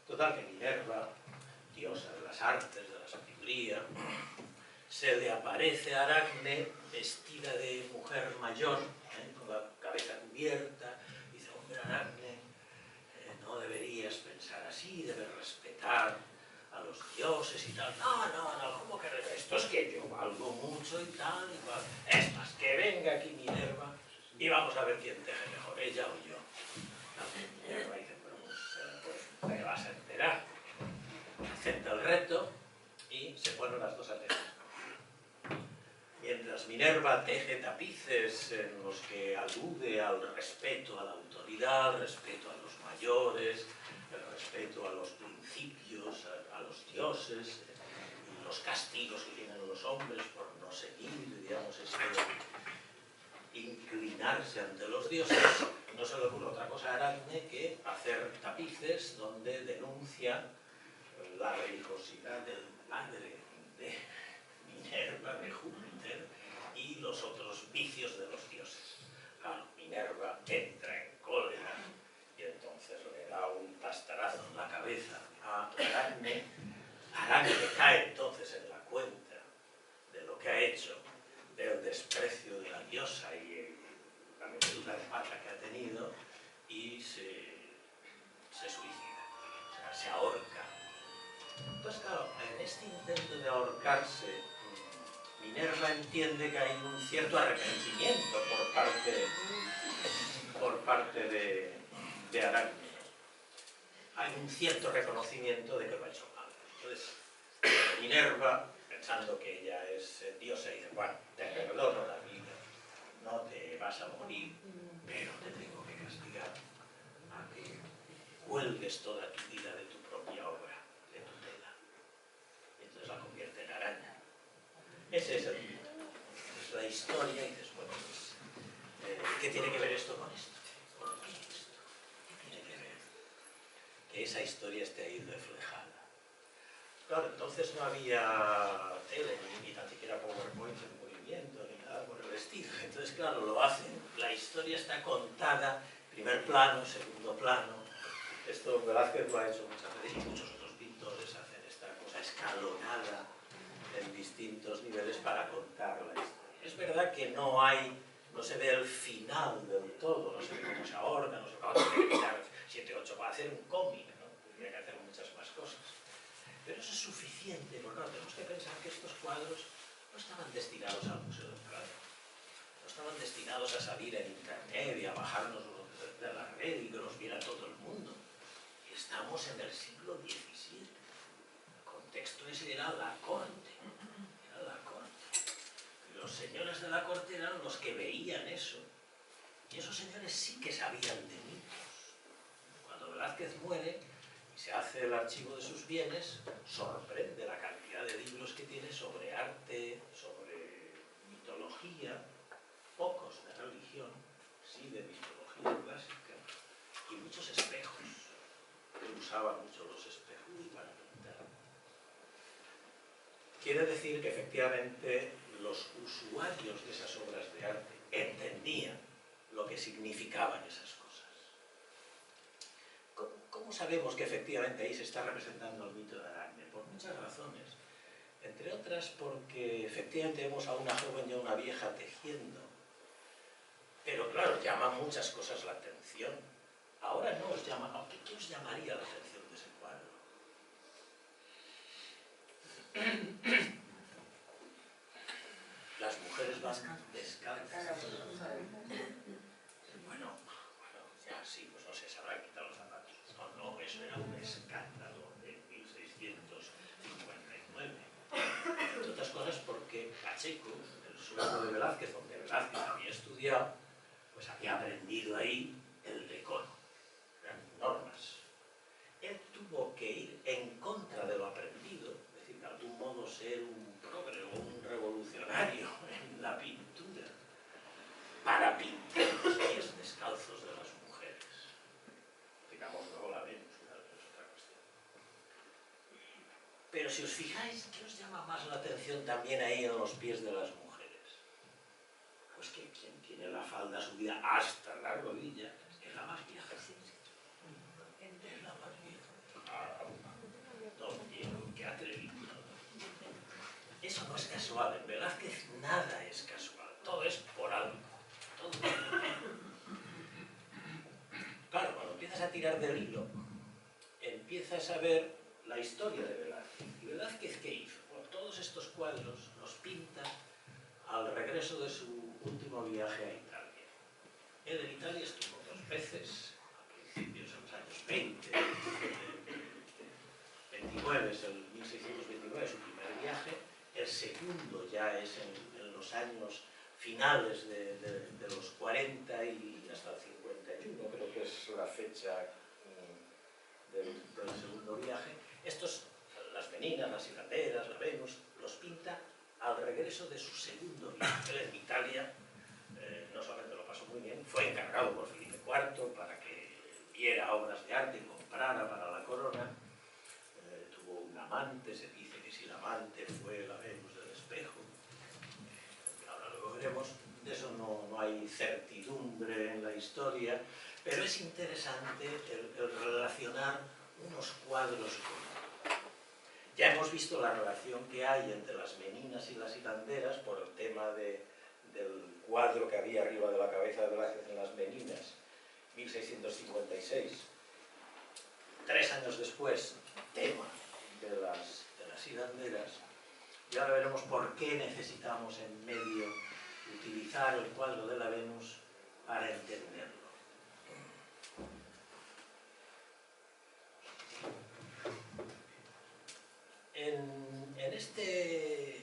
Total, que Minerva, diosa de las artes, de la sabiduría, se le aparece a Aracne vestida de mujer mayor, con la cabeza cubierta. Dice, hombre, Aracne, no deberías pensar así, debes respetar a los dioses y tal. No, ¿cómo que esto es que yo valgo mucho y tal, igual. Es más, que venga aquí Minerva y vamos a ver quién teje mejor, ella o yo. Minerva dice, pues te vas a enterar. Acepta el reto y se ponen las dos a tejer. Mientras Minerva teje tapices en los que alude al respeto a la autoridad, respeto a los mayores, el respeto a los principios, a los dioses, y los castigos que tienen los hombres por no seguir, digamos, esto de inclinarse ante los dioses, no se le ocurre otra cosa a Aracne que hacer tapices donde denuncia la religiosidad del padre de Minerva, de Júpiter, y los otros vicios de los dioses. Claro, Minerva entra en cólera y entonces le da un pastarazo en la cabeza a Aracne. Aracne cae entonces en la cuenta de lo que ha hecho, del desprecio de la diosa y la metedura de pata que ha tenido, y se suicida, o sea, se ahorca. Entonces, claro, en este intento de ahorcarse, Minerva entiende que hay un cierto arrepentimiento por parte de Aracne. Hay un cierto reconocimiento de que lo ha hecho mal. Entonces, Minerva, pensando que ella es diosa, dice, bueno, te perdono la vida, no te vas a morir, pero te tengo que castigar a que cuelgues toda tu vida de tu propia obra, de tu tela. Y entonces la convierte en araña. Ese es el mito. Es la historia y dices, bueno, pues, ¿qué tiene que ver esto con esto? ¿Por qué esto? ¿Qué tiene que ver? Que esa historia esté ahí reflejada. Claro, entonces no había tele, ni tan siquiera PowerPoint en movimiento, ni nada por el estilo. Entonces, claro, lo hacen, la historia está contada, primer plano, segundo plano. Esto Velázquez lo ha hecho muchas veces y muchos otros pintores hacen esta cosa escalonada en distintos niveles para contar la historia. Es verdad que no se ve el final del todo, no se ve cómo se ahorca, no se acaba de quitar 7, 8 para hacer un cómic, ¿no? Tendría que hacer muchas más cosas. Pero eso es suficiente, porque no, tenemos que pensar que estos cuadros no estaban destinados al Museo del Prado, no estaban destinados a salir en internet y a bajarnos de la red y que los viera todo el mundo. Estamos en el siglo XVII. El contexto ese era la corte. Era la corte. Y los señores de la corte eran los que veían eso. Y esos señores sí que sabían de mitos. Cuando Velázquez muere y se hace el archivo de sus bienes, sorprende la cantidad de libros que tiene sobre arte, sobre mitología, pocos de religión, sí de mitología clásica, y muchos espejos. Él usaba mucho los espejos para pintar. Quiere decir que efectivamente los usuarios de esas obras de arte entendían lo que significaban esas cosas. ¿Cómo sabemos que efectivamente ahí se está representando el mito de Aracne? Por muchas razones. Entre otras porque efectivamente vemos a una joven y a una vieja tejiendo. Pero claro, llaman muchas cosas la atención. Ahora no os llama. ¿Qué os llamaría la atención de ese cuadro? Las mujeres vascas descalzas. Bueno, ya sí, pues no sé, se habrán quitado los zapatos. No, eso era un escándalo de 1659. Entre otras cosas porque Pacheco, el suegro de Velázquez, donde Velázquez había estudiado, pues había aprendido ahí el decoro. Eran normas. Él tuvo que ir en contra de lo aprendido, es decir, de algún modo ser un progre o un revolucionario en la pintura, para pintar los pies descalzos de las mujeres. Digamos, luego la Venus, es otra cuestión. Pero si os fijáis, ¿qué os llama más la atención también ahí en los pies de las mujeres? Pues que quien tiene la falda subida hasta la rodilla es la más vieja. Es la más vieja. Don Diego, qué atrevido. Eso no es casual. En Velázquez nada es casual. Todo es por algo. Todo es por algo. Claro, cuando empiezas a tirar del hilo, empiezas a ver la historia de Velázquez. ¿Y Velázquez qué hizo? Bueno, todos estos cuadros los pinta al regreso de su último viaje a Italia. Él en Italia estuvo 2 veces, a principios de los años 20, 29 es el 1629, su primer viaje, el segundo ya es en los años finales de los 40 y hasta el 51, creo que es la fecha del segundo viaje. Estos, las Meninas, las Hilanderas, la Venus, los pinta al regreso de su segundo viaje. Él en Italia no solamente lo pasó muy bien, fue encargado por Felipe IV para que viera obras de arte y comprara para la corona. Tuvo un amante, se dice que si el amante fue la Venus del espejo. Ahora luego veremos, de eso no hay certidumbre en la historia, pero es interesante el relacionar unos cuadros con otros. Ya hemos visto la relación que hay entre las Meninas y las Hilanderas por el tema del cuadro que había arriba de la cabeza de Velázquez en las Meninas, 1656. 3 años después, tema de las hilanderas, y ahora veremos por qué necesitamos en medio utilizar el cuadro de la Venus para entenderlo. En este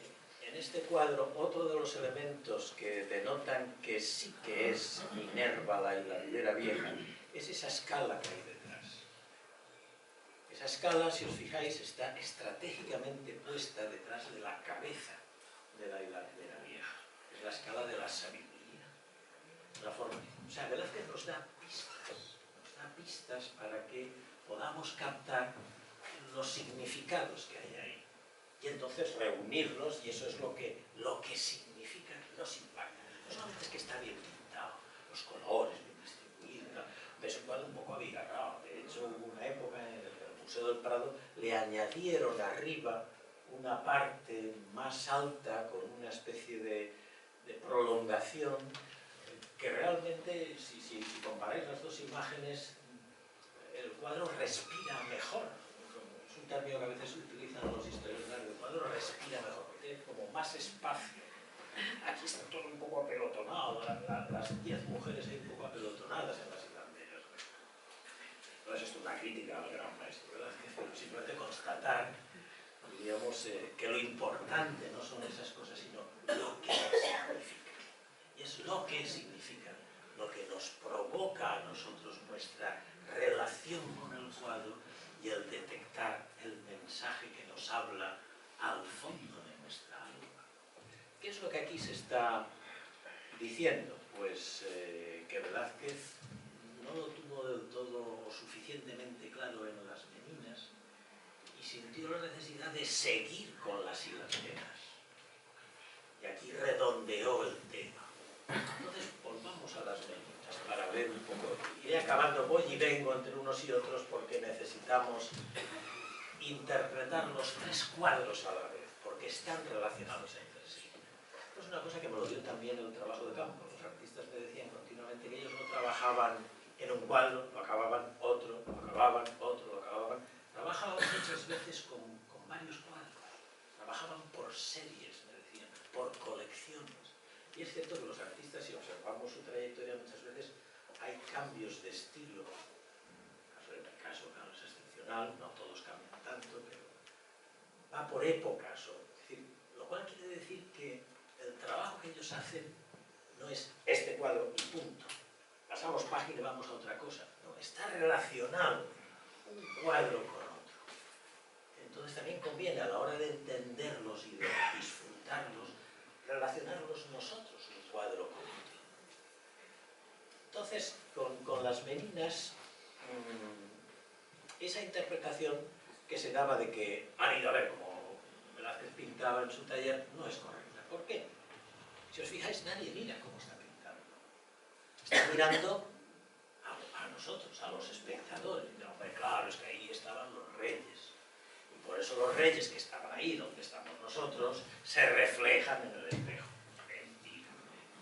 cuadro, otro de los elementos que denotan que sí que es Minerva, la hilandera vieja, es esa escala que hay detrás. Esa escala, si os fijáis, está estratégicamente puesta detrás de la cabeza de la hilandera vieja. Es la escala de la sabiduría. O sea, Velázquez nos da pistas para que podamos captar los significados que hay ahí. Y entonces reunirlos, y eso es lo que significa, nos impacta. No solamente es que está bien pintado, los colores bien distribuidos, de vez en cuando un poco abigarrado. De hecho, hubo una época en el Museo del Prado, le añadieron arriba una parte más alta con una especie de prolongación que realmente, si comparáis las dos imágenes, el cuadro respira mejor. Es un término que a veces utilizan los historiadores, el cuadro respira mejor, porque tiene como más espacio. Aquí está todo un poco apelotonado, las 10 mujeres ahí un poco apelotonadas en las hilanderas. No es esto una crítica al gran maestro, ¿verdad? Simplemente constatar, diríamos, que lo importante no son esas cosas, sino lo que significa. Y es lo que significa, lo que nos provoca a nosotros nuestra relación con el cuadro y el detectar el mensaje que nos habla al fondo de nuestra alma. ¿Qué es lo que aquí se está diciendo? Pues que Velázquez no lo tuvo del todo suficientemente claro en las Meninas y sintió la necesidad de seguir con las hilanderas. Y aquí redondeó el tema. Entonces volvamos a las Meninas para ver un poco. Iré acabando, voy y vengo entre unos y otros porque necesitamos interpretar los 3 cuadros a la vez, porque están relacionados entre sí. Esto es una cosa que me lo dio también el trabajo de campo. Los artistas me decían continuamente que ellos no trabajaban en un cuadro, lo acababan otro, lo acababan otro, lo acababan. Trabajaban muchas veces con varios cuadros. Trabajaban por series, me decían, por colecciones. Y es cierto que los artistas, si observamos su trayectoria, muchas veces hay cambios de estilo. En el caso, claro, es excepcional, no todos cambian tanto, pero va por épocas. Es decir, lo cual quiere decir que el trabajo que ellos hacen no es este cuadro y punto. Pasamos página y vamos a otra cosa. No, está relacionado un cuadro con otro. Entonces también conviene a la hora de entenderlos y de disfrutarlos, relacionarlos nosotros un cuadro con otro. Entonces, con las Meninas, esa interpretación que se daba de que han ido a ver como Velázquez pintaba en su taller no es correcta. ¿Por qué? Si os fijáis, nadie mira cómo está pintando. Está mirando a nosotros, a los espectadores. Y no, claro, es que ahí estaban los reyes. Y por eso los reyes que estaban ahí, donde estamos nosotros, se reflejan en el espejo. Mentira.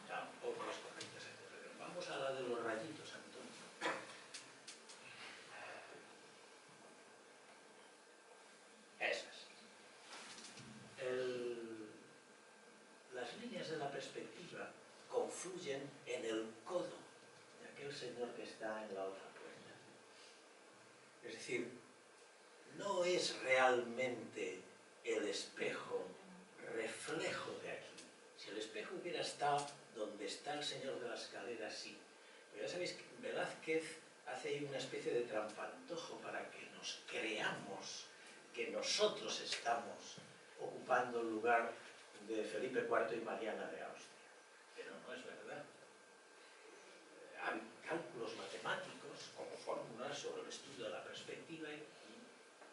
Tampoco es correcta esa interpretación. Vamos a la de los rayitos, Antonio. Esas. Las líneas de la perspectiva confluyen en el codo de aquel señor que está en la otra puerta. Es decir, no es realmente el espejo reflejo de aquí. Si el espejo hubiera estado donde está el señor de la escalera, sí. Pero ya sabéis que Velázquez hace ahí una especie de trampantojo para que nos creamos que nosotros estamos ocupando el lugar de Felipe IV y Mariana de Austria. Pero no es verdad. Hay cálculos matemáticos como fórmulas sobre el estudio de la perspectiva y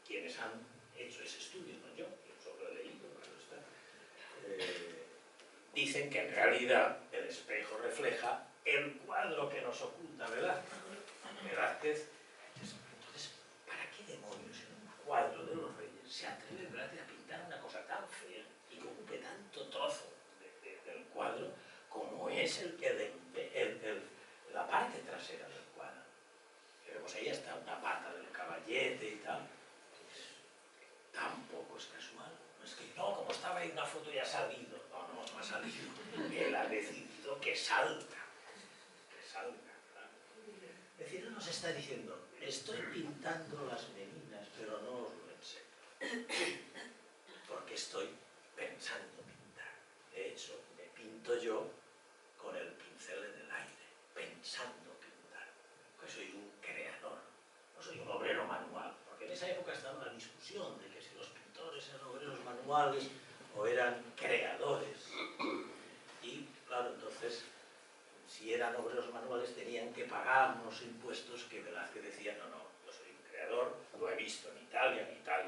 quienes han hecho ese estudio, no yo solo he leído, claro está, dicen que en realidad el espejo refleja el cuadro que nos oculta Velázquez. Entonces, ¿para qué demonios en un cuadro de los reyes se atreve Velázquez a pintar una cosa tan fea y que ocupe tanto trozo del cuadro como es la parte trasera del cuadro? Que vemos ahí hasta una pata del caballete y tal. Tampoco es casual. No es que no, como estaba ahí una foto ya ha salido. No ha salido. Él ha decidido que salga. Que salga. ¿Verdad? Es decir, él nos está diciendo, estoy pintando las Meninas, pero no os lo enseño. Porque estoy pensando pintar. De hecho, me pinto yo con el pincel en el aire, pensando pintar. Porque soy un creador, no soy un obrero manual. Porque en esa época estaba la discusión de que si los pintores eran obreros manuales o eran creadores. Y claro, entonces, si eran obreros manuales tenían que pagar unos impuestos que Velázquez decía, no, yo soy un creador. creador, lo he visto en Italia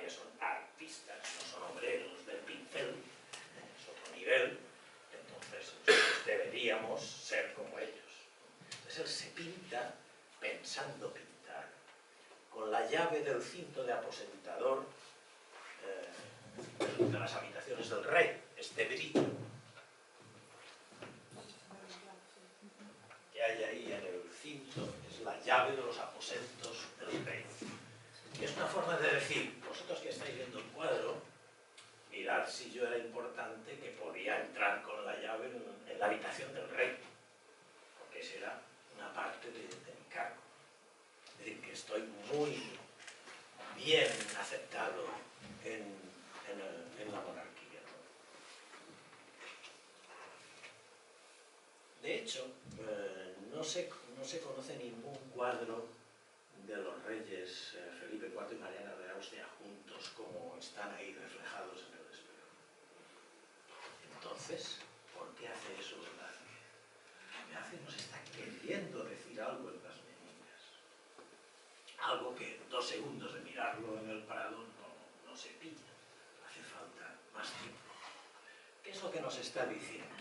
son artistas, no son obreros del pincel, es otro nivel, entonces nosotros deberíamos ser como ellos. Entonces él se pinta pensando pintar, con la llave del cinto de aposentador de las habitaciones del rey, este brillo que hay ahí en el cinto, es la llave de los aposentos del rey. Y es una forma de decir, vosotros que estáis viendo el cuadro, mirad si yo era importante que podía entrar con la llave en la habitación del rey, porque esa era una parte de mi cargo. Es decir, que estoy muy bien aceptado en la monarquía, ¿no? De hecho, no se conoce ningún cuadro de los reyes Felipe IV y Mariana de Austria juntos como están ahí reflejados en el espejo. Entonces, ¿por qué hace eso Velázquez? Velázquez nos está queriendo decir algo en las meninas. Algo que en 2 segundos de mirarlo en el Prado no se pilla. Hace falta más tiempo. ¿Qué es lo que nos está diciendo?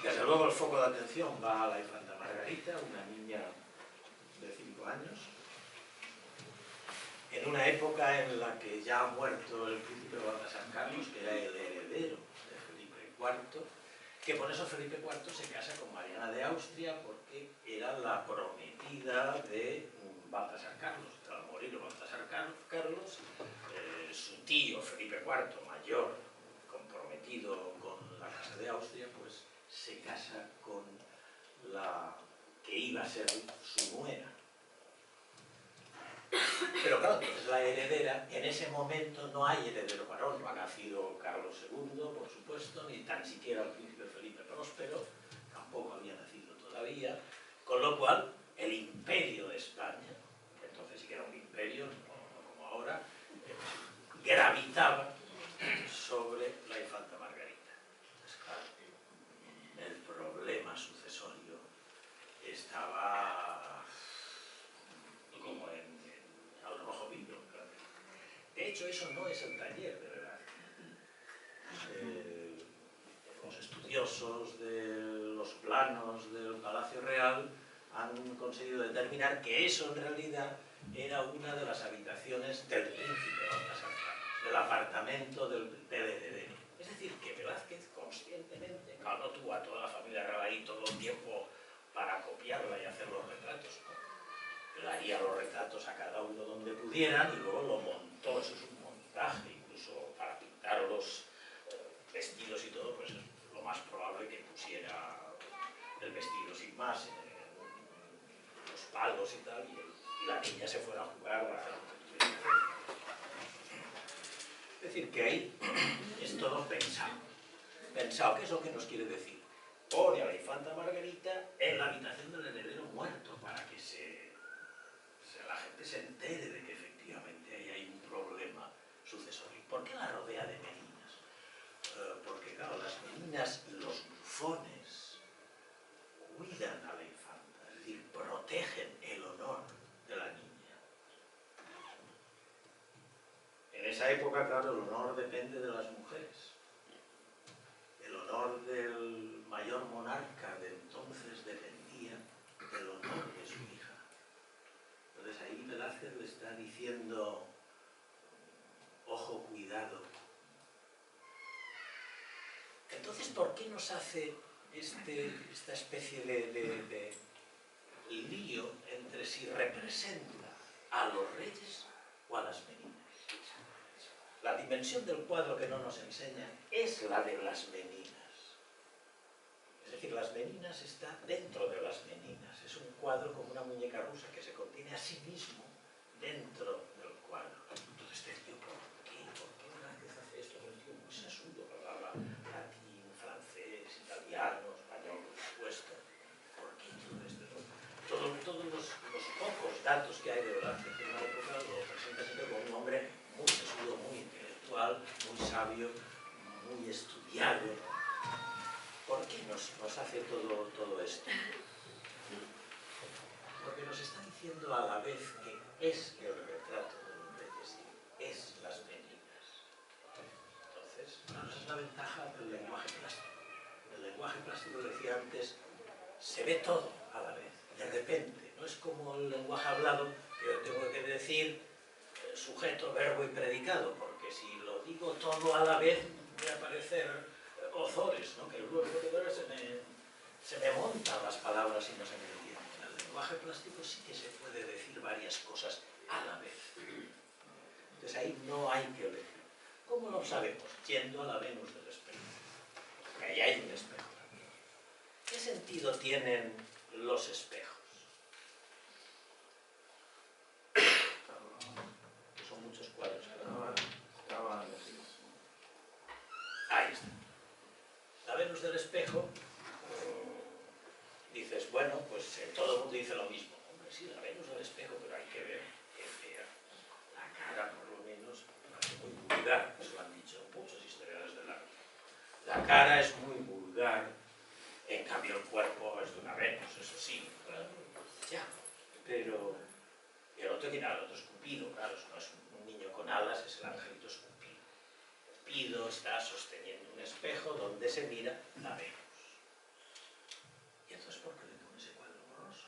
Desde luego el foco de atención va a la infanta Margarita, una niña de 5 años, en una época en la que ya ha muerto el príncipe Baltasar Carlos, que era el heredero de Felipe IV, que por eso Felipe IV se casa con Mariana de Austria, porque era la prometida de Baltasar Carlos. Al morir Baltasar Carlos, su tío Felipe IV, mayor, comprometido con la casa de Austria, pues se casa con la que iba a ser su nuera. Pero claro, entonces la heredera, en ese momento no hay heredero varón, no ha nacido Carlos II, por supuesto, ni tan siquiera el príncipe Felipe Próspero, tampoco había nacido todavía, con lo cual el imperio de España, que entonces sí que era un imperio, no como ahora, gravitaba sobre la infanta Margarita. Entonces, claro, el problema sucesorio estaba como al rojo vivo, claro. De hecho, eso no es el taller de Velázquez. Los estudiosos de los planos del Palacio Real han conseguido determinar que eso en realidad era una de las habitaciones del príncipe Baltasar Carlos, del apartamento del heredero. Es decir, que Velázquez conscientemente, claro, no tuvo a toda la familia real ahí todo el tiempo para copiarla y hacer los retratos, ¿no? Él haría los retratos a cada uno donde pudieran y luego lo montó, eso es un montaje, incluso para pintar los vestidos y todo, pues es lo más probable que pusiera el vestido sin más, los palos y tal, y la niña se fuera a jugar o a hacer lo que tuviera. Es decir, que ahí es todo pensado. Pensado, ¿qué es lo que nos quiere decir? Pone a la infanta Margarita en la habitación del heredero muerto para que la gente se entere de que efectivamente ahí hay un problema sucesorio. ¿Por qué la rodea de meninas? Porque, claro, las meninas, los bufones, cuidan a la infanta, es decir, protegen el honor de la niña. En esa época, claro, el honor depende de las mujeres. El honor del mayor monarca de entonces dependía del honor de su hija. Entonces ahí Velázquez le está diciendo, ojo, cuidado. Entonces, ¿por qué nos hace esta especie de lío entre si representa a los reyes o a las meninas? La dimensión del cuadro que no nos enseña es la de las meninas. Es decir, las meninas está dentro de las meninas. Es un cuadro como una muñeca rusa que se contiene a sí mismo dentro del cuadro. Entonces te digo, ¿por qué Velázquez hace esto? Es un tío muy sesudo, hablaba latín, francés, italiano, español, por supuesto. ¿Por qué todo esto? Todos los pocos datos que hay de Velázquez en la época lo presenta siempre como un hombre muy sesudo, muy intelectual, muy sabio, muy estudiado. ¿Por qué nos hace todo esto? porque nos está diciendo a la vez que es el retrato de los reyes y es las meninas. Entonces, esa es la ventaja del lenguaje plástico. El lenguaje plástico, decía antes, se ve todo a la vez, de repente. No es como el lenguaje hablado, que yo tengo que decir sujeto, verbo y predicado, porque si lo digo todo a la vez, voy a parecer Ozores, ¿no? Que luego se me montan las palabras y no se me entienden. En el lenguaje plástico sí que se puede decir varias cosas a la vez. Entonces ahí no hay que elegir. ¿Cómo lo sabemos? Yendo a la Venus del espejo. Porque ahí hay un espejo también. ¿Qué sentido tienen los espejos? Son muchos cuadros. Ahí está. La Venus del espejo, dices, bueno, pues todo el mundo dice lo mismo. Hombre, sí, la Venus del espejo, pero hay que ver qué fea. La cara, por lo menos, parece muy vulgar, eso lo han dicho muchos historiadores del arte. La cara es muy vulgar, en cambio el cuerpo es de una Venus, eso sí, claro. Ya, pero el otro tiene al otro es Cupido, claro, eso no es un niño con alas, es el angelito es Cupido. Cupido está sosteniendo un espejo donde se mira la Venus. ¿Y entonces por qué le pone ese cuadro borroso?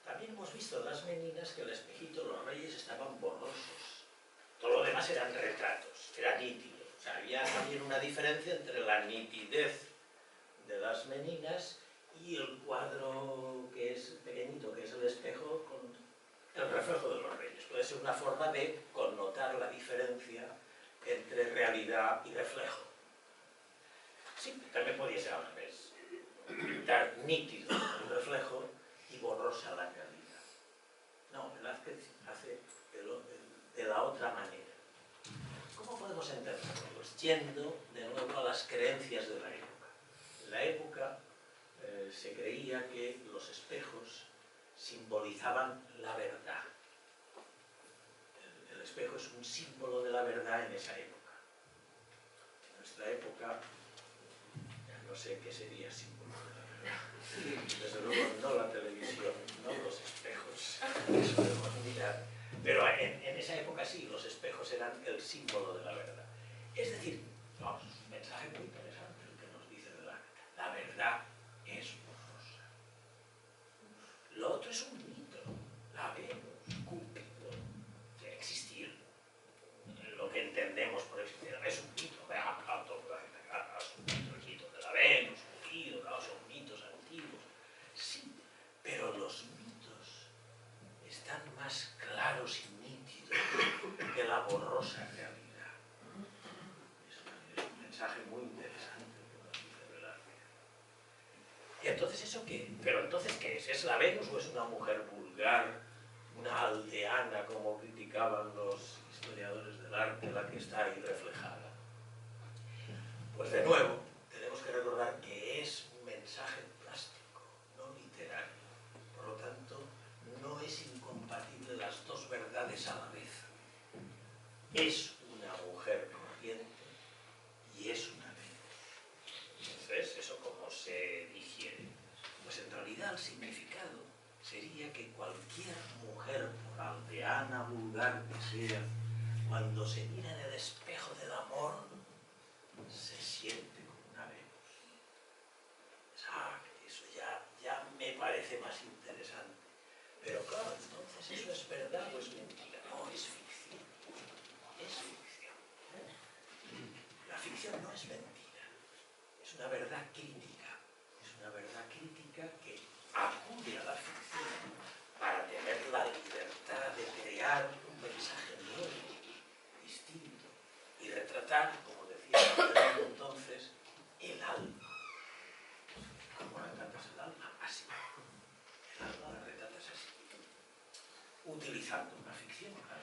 También hemos visto en las meninas que el espejito, los reyes estaban borrosos. Todo lo demás eran retratos, era nítido. O sea, había también una diferencia entre la nitidez de las meninas y el cuadro que es pequeñito, que es el espejo, con el reflejo de los reyes. Puede ser una forma de connotar la diferencia entre realidad y reflejo. Sí, también podía ser al revés. Pintar nítido el reflejo y borrosa la realidad. No, Velázquez hace de la otra manera. ¿Cómo podemos entenderlo? Pues yendo de nuevo a las creencias de la época. En la época se creía que los espejos simbolizaban la verdad. El espejo es un símbolo de la verdad en esa época. En nuestra época, no sé qué sería símbolo de la verdad. Desde luego no la televisión, no los espejos, eso debemos mirar. Pero en esa época sí, los espejos eran el símbolo de la verdad. Es decir, no, es un mensaje muy interesante el que nos dice la verdad es borrosa. Lo otro es un mito, la Venus, Cupido, de existir. Lo que entendemos por existir es un mito. Es un mito, el mito de la Venus, Cupido, claro, son mitos antiguos. Sí, pero los mitos están más claros y nítidos que la borrosa realidad. Es un mensaje muy interesante el que nos dice Velázquez. ¿Y entonces eso qué? ¿Pero entonces qué es? ¿Es la Venus o es una mujer vulgar, una aldeana, como criticaban los historiadores del arte, la que está ahí reflejada? Pues de nuevo, tenemos que recordar que es un mensaje plástico, no literario. Por lo tanto, no es incompatible las dos verdades a la vez. Es una mujer corriente y es una Venus. Entonces, ¿eso cómo se digiere? Pues en realidad el significado sería que cualquier mujer, por aldeana, vulgar que sea, cuando se mira en el espejo del amor, se siente como una Venus. Eso ya me parece más interesante. Pero claro, entonces ¿eso es verdad o es mentira? No, es ficción. Es ficción. La ficción no es mentira. Es una verdad crítica. Es una verdad crítica que acude a la ficción para tener la libertad de crear un mensaje nuevo, distinto, y retratar, como decía entonces, el alma. ¿Cómo retratas el alma? Así. El alma la retratas así. Utilizando una ficción, claro.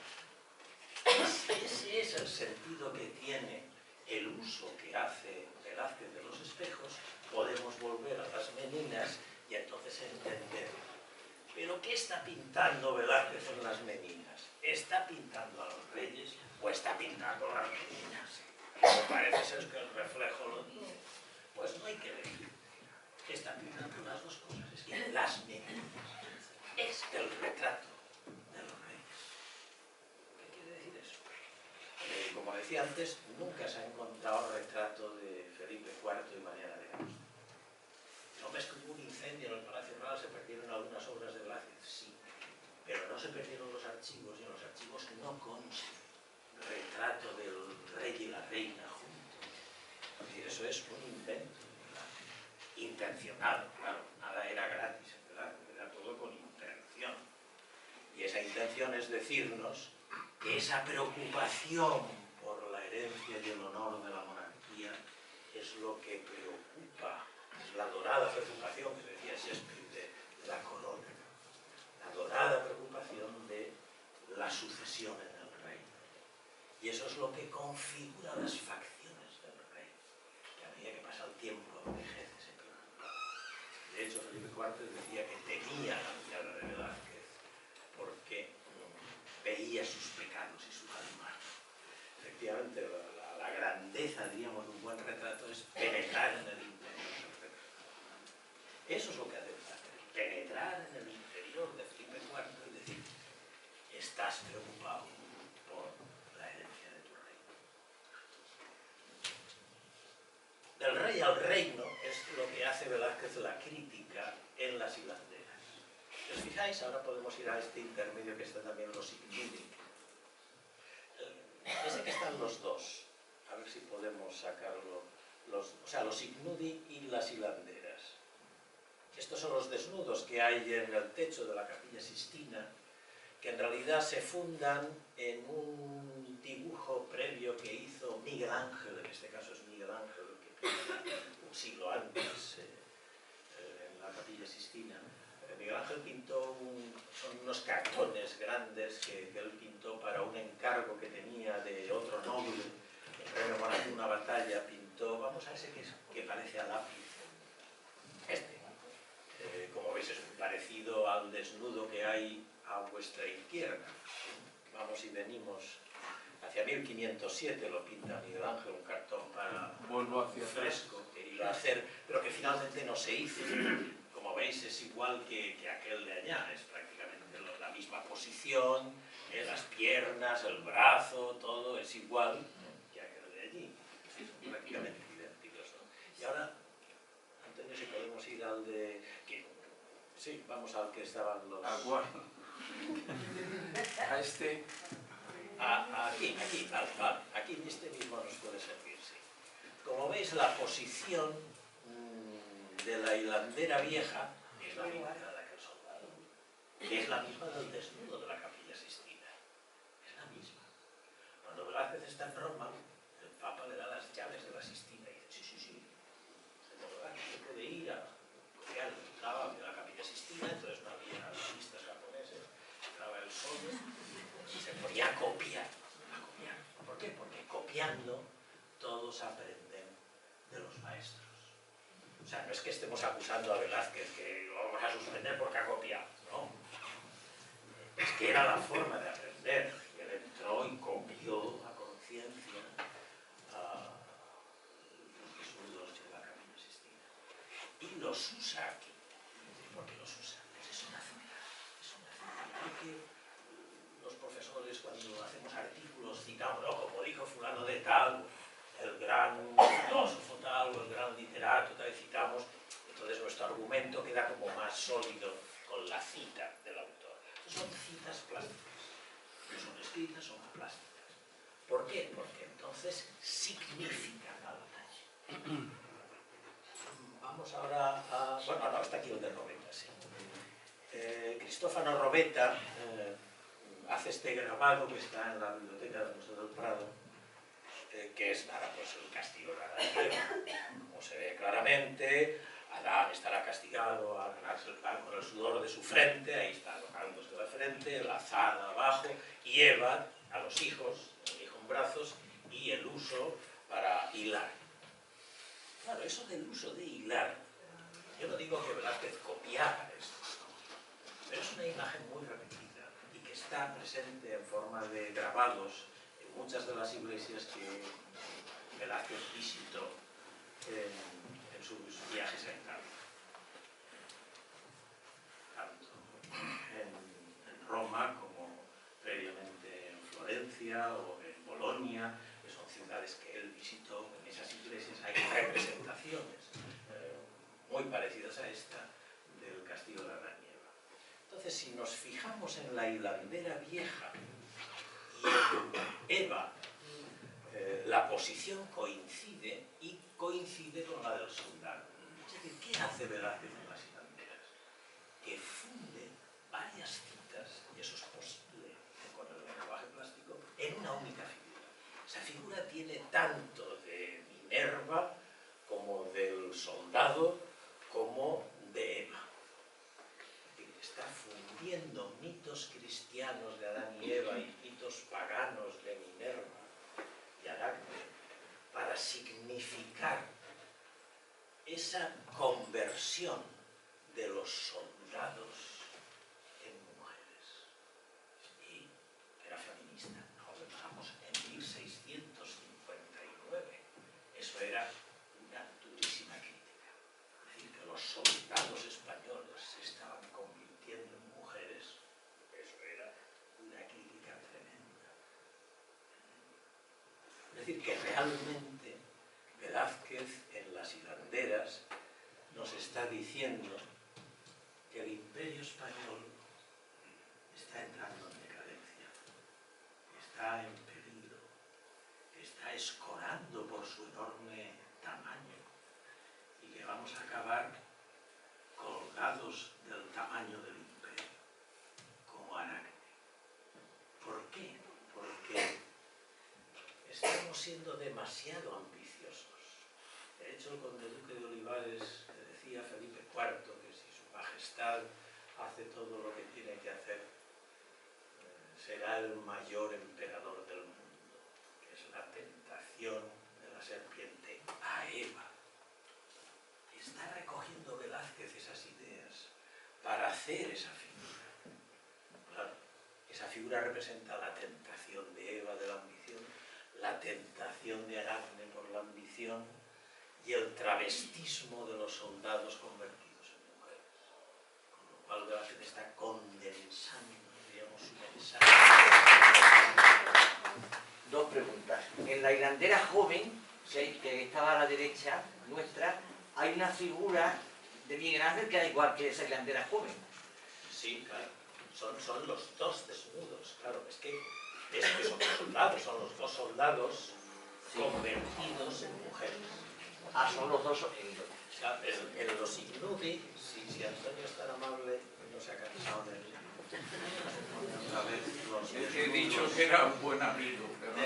Ese es el sentido que tiene el uso que hace Velázquez de los espejos. Podemos volver a las meninas y entonces entender. ¿Pero qué está pintando Velázquez en las meninas? ¿Está pintando a los reyes o está pintando a las meninas? Como parece ser que el reflejo lo dice. Pues no hay que elegir. Está pintando las dos cosas. Es que las meninas del retrato de los reyes. ¿Qué quiere decir eso? Como decía antes, nunca se ha encontrado retrato de Felipe IV y Mariana de Austria. ¿No ves que hubo un incendio en el Palacio Real? ¿Se perdieron algunas obras de Velázquez? Sí, pero no se perdieron los archivos, y en los archivos no consta retrato del rey y la reina juntos. Es decir, eso es un invento intencionado, claro, nada era gratis en Velázquez, era todo con intención. Y esa intención es decirnos que esa preocupación por la herencia y el honor de la monarquía es lo que preocupa, es la dorada preocupación que decía Shakespeare de la corona, la dorada preocupación de la sucesión en el reino. Y eso es lo que configura las facciones del rey, que a medida que pasa el tiempo envejece, se preocupa. De hecho, Felipe IV decía que temía la mirada de Velázquez porque veía sus pecados y su alma. Efectivamente, la grandeza, diríamos, de un buen retrato es penetrar en el interior del retrato. Eso es lo que hace Velázquez, penetrar en el interior de Felipe IV y decir, estás preocupado por la herencia de tu reino. Del rey al reino es lo que hace Velázquez la crítica en las hilanderas. Si os fijáis, ahora podemos ir a este intermedio que están también los ignudi. Ese que están los dos, a ver si podemos sacarlo, o sea, los ignudi y las hilanderas. Estos son los desnudos que hay en el techo de la Capilla Sistina, que en realidad se fundan en un dibujo previo que hizo Miguel Ángel, en este caso es Miguel Ángel, que un siglo antes en la Capilla Sistina. Miguel Ángel pintó son unos cartones grandes que él pintó para un encargo que tenía de otro noble, en rememoración de una batalla, pintó, vamos a ese que parece a lápiz, como veis es muy parecido al desnudo que hay a vuestra izquierda. Vamos y venimos hacia 1507, lo pinta Miguel Ángel, un cartón para fresco que iba a hacer, pero que finalmente no se hizo. Como veis es igual que aquel de allá, es prácticamente la misma posición, las piernas, el brazo, todo es igual que aquel de allí. Son prácticamente idénticos, ¿no? Y ahora, Antonio, si podemos ir al de... Sí, vamos al que estaban los... ¿A cuál? A este... Aquí, vale, aquí este mismo nos puede servir, sí. Como veis, la posición de la hilandera vieja es la misma de la de aquel soldado, que es la misma del desnudo de la Capilla Sistina. Es la misma. Cuando Velázquez está en Roma, el Papa le da las llaves de la Sistina y dice, sí, se puede ir a copiar el trabajo de la Capilla Sistina, entonces no había artistas japoneses, entraba el sol y se ponía a copiar. ¿Por qué? Porque copiando todos aprenden de los maestros. O sea, no es que estemos acusando a Velázquez que lo vamos a suspender porque ha copiado, no. Es que era la forma de aprender. Y él entró y copió a conciencia los desnudos de la Capilla Sistina. Y los usa aquí. ¿Por qué los usa? Pues es una ciudad. Porque los profesores, cuando hacemos artículos, citamos, ¿no? Como dijo fulano de tal, el gran filósofo tal, o el gran literato tal, citamos, entonces nuestro argumento queda como más sólido con la cita del autor. Son citas plásticas, no son escritas, son plásticas. ¿Por qué? Porque entonces significan algo. Vamos ahora a... Bueno, no, está aquí el de Robeta, sí. Cristófano Robeta hace este grabado que está en la biblioteca del Museo del Prado, que es nada, pues el castigo de Adán. Como se ve claramente, Adán estará castigado a ganarse el pan con el sudor de su frente, ahí está tocándose la frente, la azada abajo, y Eva a los hijos, el hijo en brazos, y el uso para hilar. Claro, eso del uso de hilar, yo no digo que Velázquez copiara esto, pero es una imagen muy repetida y que está presente en forma de grabados en muchas de las iglesias que Velázquez visitó en sus viajes a Italia. Tanto en Venecia o en Bolonia, que son ciudades que él visitó. En esas iglesias hay representaciones muy parecidas a esta del castillo de Aranieva. Entonces, si nos fijamos en la hilandera vieja y en Eva, la posición coincide y coincide con la del soldado. Es decir, ¿qué hace Velázquez en las hilanderas? Que funde varias citas, y eso es posible con el lenguaje plástico, en una única figura. Esa figura tiene tanto de Minerva como del soldado como de Eva. Está fundiendo mitos cristianos de Adán y Eva y mitos paganos de Minerva y Aracne para significar esa conversión de los soldados en mujeres. Y era feminista, no pensamos en 1659. Eso era una durísima crítica. Es decir, que los soldados españoles se estaban convirtiendo en mujeres. Eso era una crítica tremenda. Es decir, que realmente Velázquez en las hilanderas nos está diciendo que el imperio español está entrando en decadencia, está en peligro, está escorando por su enorme tamaño y que vamos a acabar colgados del tamaño del imperio, como Aracne. ¿Por qué? Porque estamos siendo demasiado ambiciosos. De hecho, el conde duque de Olivares le decía a Felipe IV que si su majestad hace todo lo que tiene que hacer, será el mayor emperador del mundo, que es la tentación de la serpiente a Eva. Está recogiendo Velázquez esas ideas para hacer esa figura. Claro, esa figura representa la tentación de Eva de la ambición, la tentación de Aracne por la ambición y el travestismo de los soldados convertidos en mujeres. Con lo cual Velázquez está condensando, digamos, su mensaje. Dos preguntas. En la hilandera joven, que estaba a la derecha nuestra, hay una figura de Miguel Ángel que da igual que esa hilandera joven. Sí, claro. Son los dos desnudos, claro. Es que son soldados, son los dos soldados convertidos en mujeres. Ah, son los dos. En los Ignudi, si Antonio es tan amable, no se ha cansado de él. He dicho que era un buen amigo, pero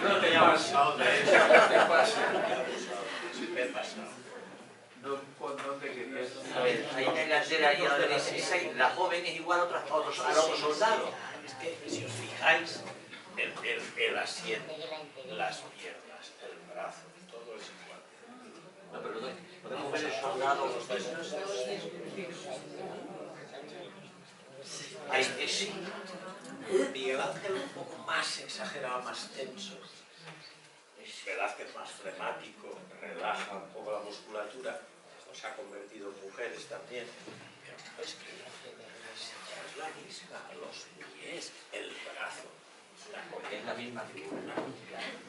No te ha pasado de eso. no te pasa. Me he pasado. ¿Dónde querías? A ver, hay una hilandera ahí a la derecha, la joven es igual al otro soldado. Es que si os fijáis, el asiento, las piernas, el brazo, todo es igual. No, pero podemos ver el soldado. Ahí sí. Miguel Ángel un poco más exagerado, más tenso. Velázquez más flemático, relaja un poco la musculatura. Esto se ha convertido en mujeres también. Pero no es que es la misma, los pies, el brazo. Es la misma figura.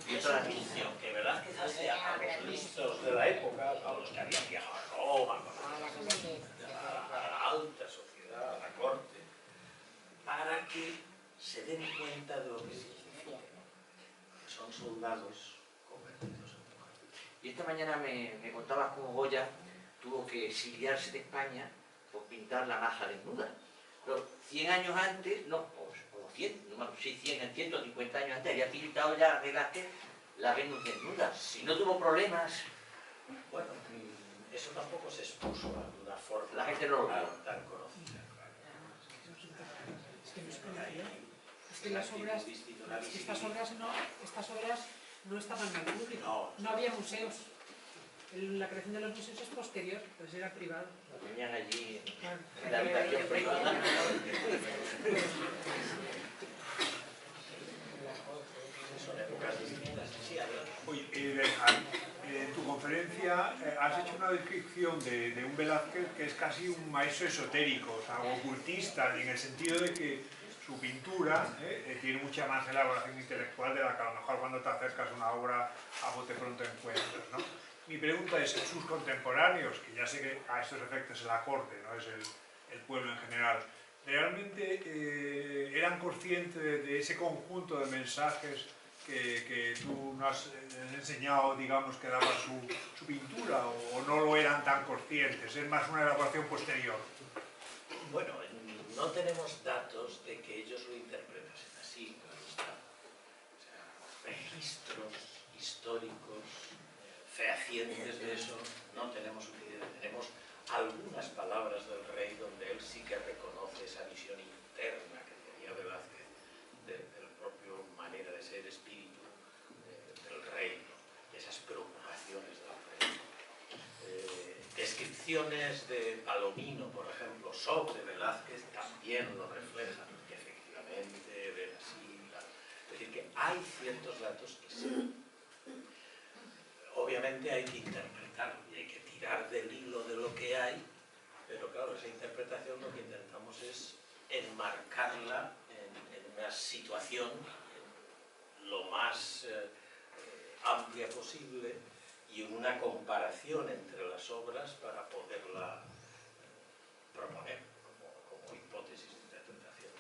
Y esa distinción que Velázquez hace a los listos de la época, a los que habían viajado a Roma, a la alta sociedad, a la corte, para que se den cuenta de lo que significa. Son soldados convertidos en mujeres. Y esta mañana me contabas cómo Goya tuvo que exiliarse de España por pintar la maja desnuda. Pero 100 años antes, no, o 100, no me acuerdo, sí, 150 años antes, había pintado ya Velázquez la Venus desnuda. Y no tuvo problemas. Bueno, eso tampoco se expuso de una forma La gente no lo vio. tan conocida. Es que no es conocido. Es que las obras, estas obras no estaban en el público. No había museos. La creación de los museos es posterior, pues era privado. Lo tenían allí en la habitación privada. Son épocas distintas. Sí, Oye, en tu conferencia has hecho una descripción de un Velázquez que es casi un maestro esotérico, o sea, ocultista, en el sentido de que tu pintura tiene mucha más elaboración intelectual de la que a lo mejor cuando te acercas a una obra a bote pronto encuentras, ¿no? Mi pregunta es, sus contemporáneos, que ya sé que a estos efectos es la corte, no es el pueblo en general, ¿realmente eran conscientes de ese conjunto de mensajes que tú nos has enseñado, digamos, que daba su pintura, o no lo eran tan conscientes? ¿Es más una elaboración posterior? Bueno, no tenemos datos de que ellos lo interpretasen así, claro está. O sea, registros históricos fehacientes de eso no tenemos suficiente. Tenemos algunas palabras del rey donde él sí que reconoce esa visión interna que tenía Velázquez del propio manera de ser, espíritu del rey, ¿no? Esas preocupaciones del rey. Descripciones de Palomino, por ejemplo, sobre Velázquez también lo reflejan, que efectivamente ven así. Es decir, que hay ciertos datos que sí. Obviamente hay que interpretarlo y hay que tirar del hilo de lo que hay, pero claro, esa interpretación lo que intentamos es enmarcarla en una situación lo más amplia posible y en una comparación entre las obras para poderla proponer como hipótesis de interpretación.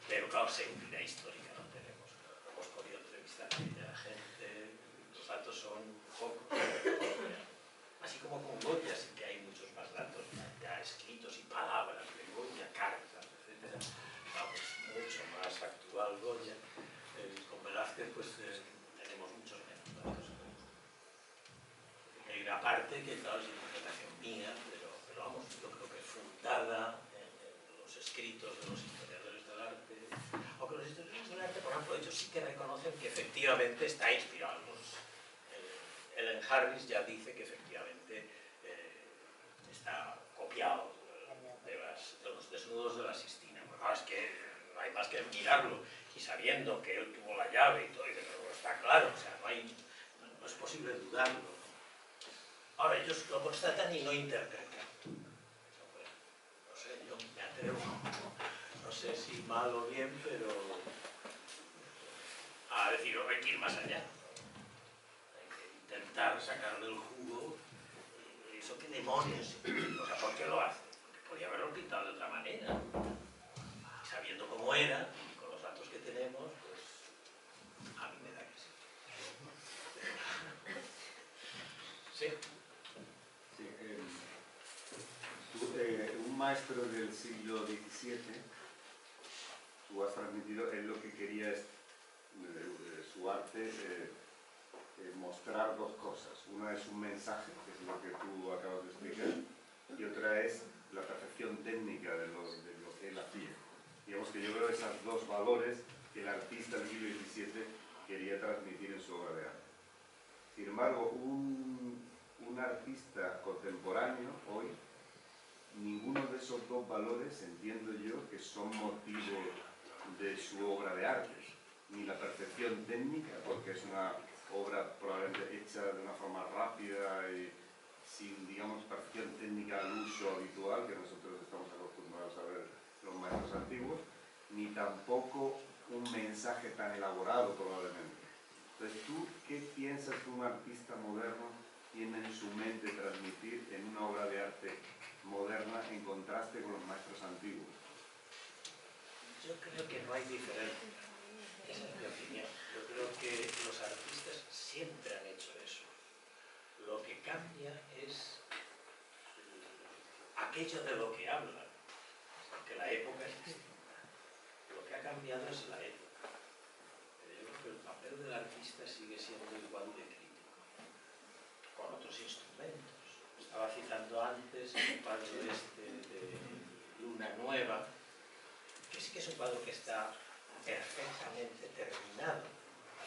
Pero claro, seguridad histórica no tenemos. Hemos podido entrevistar a la gente, los datos son pocos. Así como con Goya sí que hay muchos más datos ya escritos y palabras de Goya, cartas, etc. Vamos, mucho más actual Goya. Con Velázquez pues tenemos muchos menos datos. Hay una parte que claro es interpretación mía, pero vamos, yo creo que es fundada en los escritos de los historiadores del arte, aunque los historiadores del arte, por ejemplo, ellos sí que reconocen que efectivamente está inspirado. Ellen Harris ya dice que efectivamente está copiado de los desnudos de la Sistina. Bueno, es que no hay más que mirarlo, y sabiendo que él tuvo la llave y todo, y pero está claro, o sea, no es posible dudarlo. Ahora ellos lo constatan y no interpretan. No sé, yo me atrevo, no sé si mal o bien, pero a decir, hay que ir más allá. Hay que intentar sacarle el jugo. ¿Eso qué demonios? O sea, ¿por qué lo hace? Porque podía haberlo pintado de otra manera. Y sabiendo cómo era, y con los datos que tenemos, pues a mí me da que sí. Sí. Sí, un maestro del siglo XVII, tú has transmitido, él lo que quería es, su arte, mostrar dos cosas. Una es un mensaje, que es lo que tú acabas de explicar, y otra es la perfección técnica de lo que él hacía. Digamos que yo veo esos dos valores que el artista del siglo XVII quería transmitir en su obra de arte. Sin embargo, un artista contemporáneo hoy, ninguno de esos dos valores entiendo yo que son motivo de su obra de arte, ni la perfección técnica, porque es una obra probablemente hecha de una forma rápida y sin, digamos, perfección técnica al uso habitual que nosotros estamos acostumbrados a ver en los maestros antiguos, ni tampoco un mensaje tan elaborado probablemente. Entonces, ¿tú qué piensas que un artista moderno tiene en su mente transmitir en una obra de arte moderna en contraste con los maestros antiguos? Yo creo que no hay diferencia. Esa es mi opinión. Yo creo que los artistas siempre han hecho eso. Lo que cambia es aquello de lo que hablan, porque la época es distinta. Lo que ha cambiado es la época. Yo creo que el papel del artista sigue siendo igual de crítico, con otros instrumentos. Estaba citando antes el cuadro de Luna Nueva, que sí que es un cuadro que está perfectamente terminado.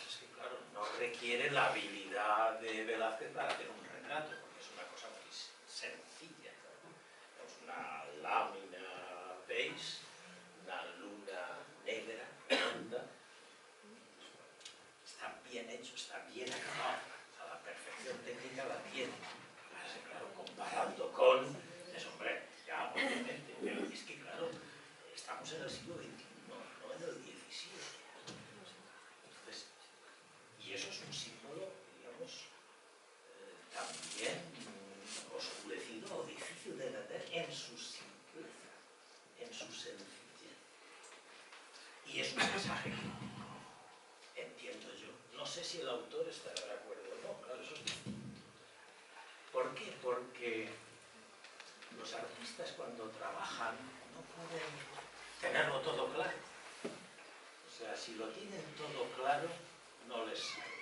Es que, claro, no requiere la habilidad de Velázquez para hacer un retrato, porque es una cosa muy sencilla. Es una lámina beige, una luna negra, redonda. Está bien hecho, está bien acabado. O sea, la perfección técnica la tiene. Claro, comparando con... Es hombre, ya, obviamente. Pero es que, claro, estamos en el siglo XXI. porque los artistas cuando trabajan no pueden tenerlo todo claro. O sea, si lo tienen todo claro, no les sale.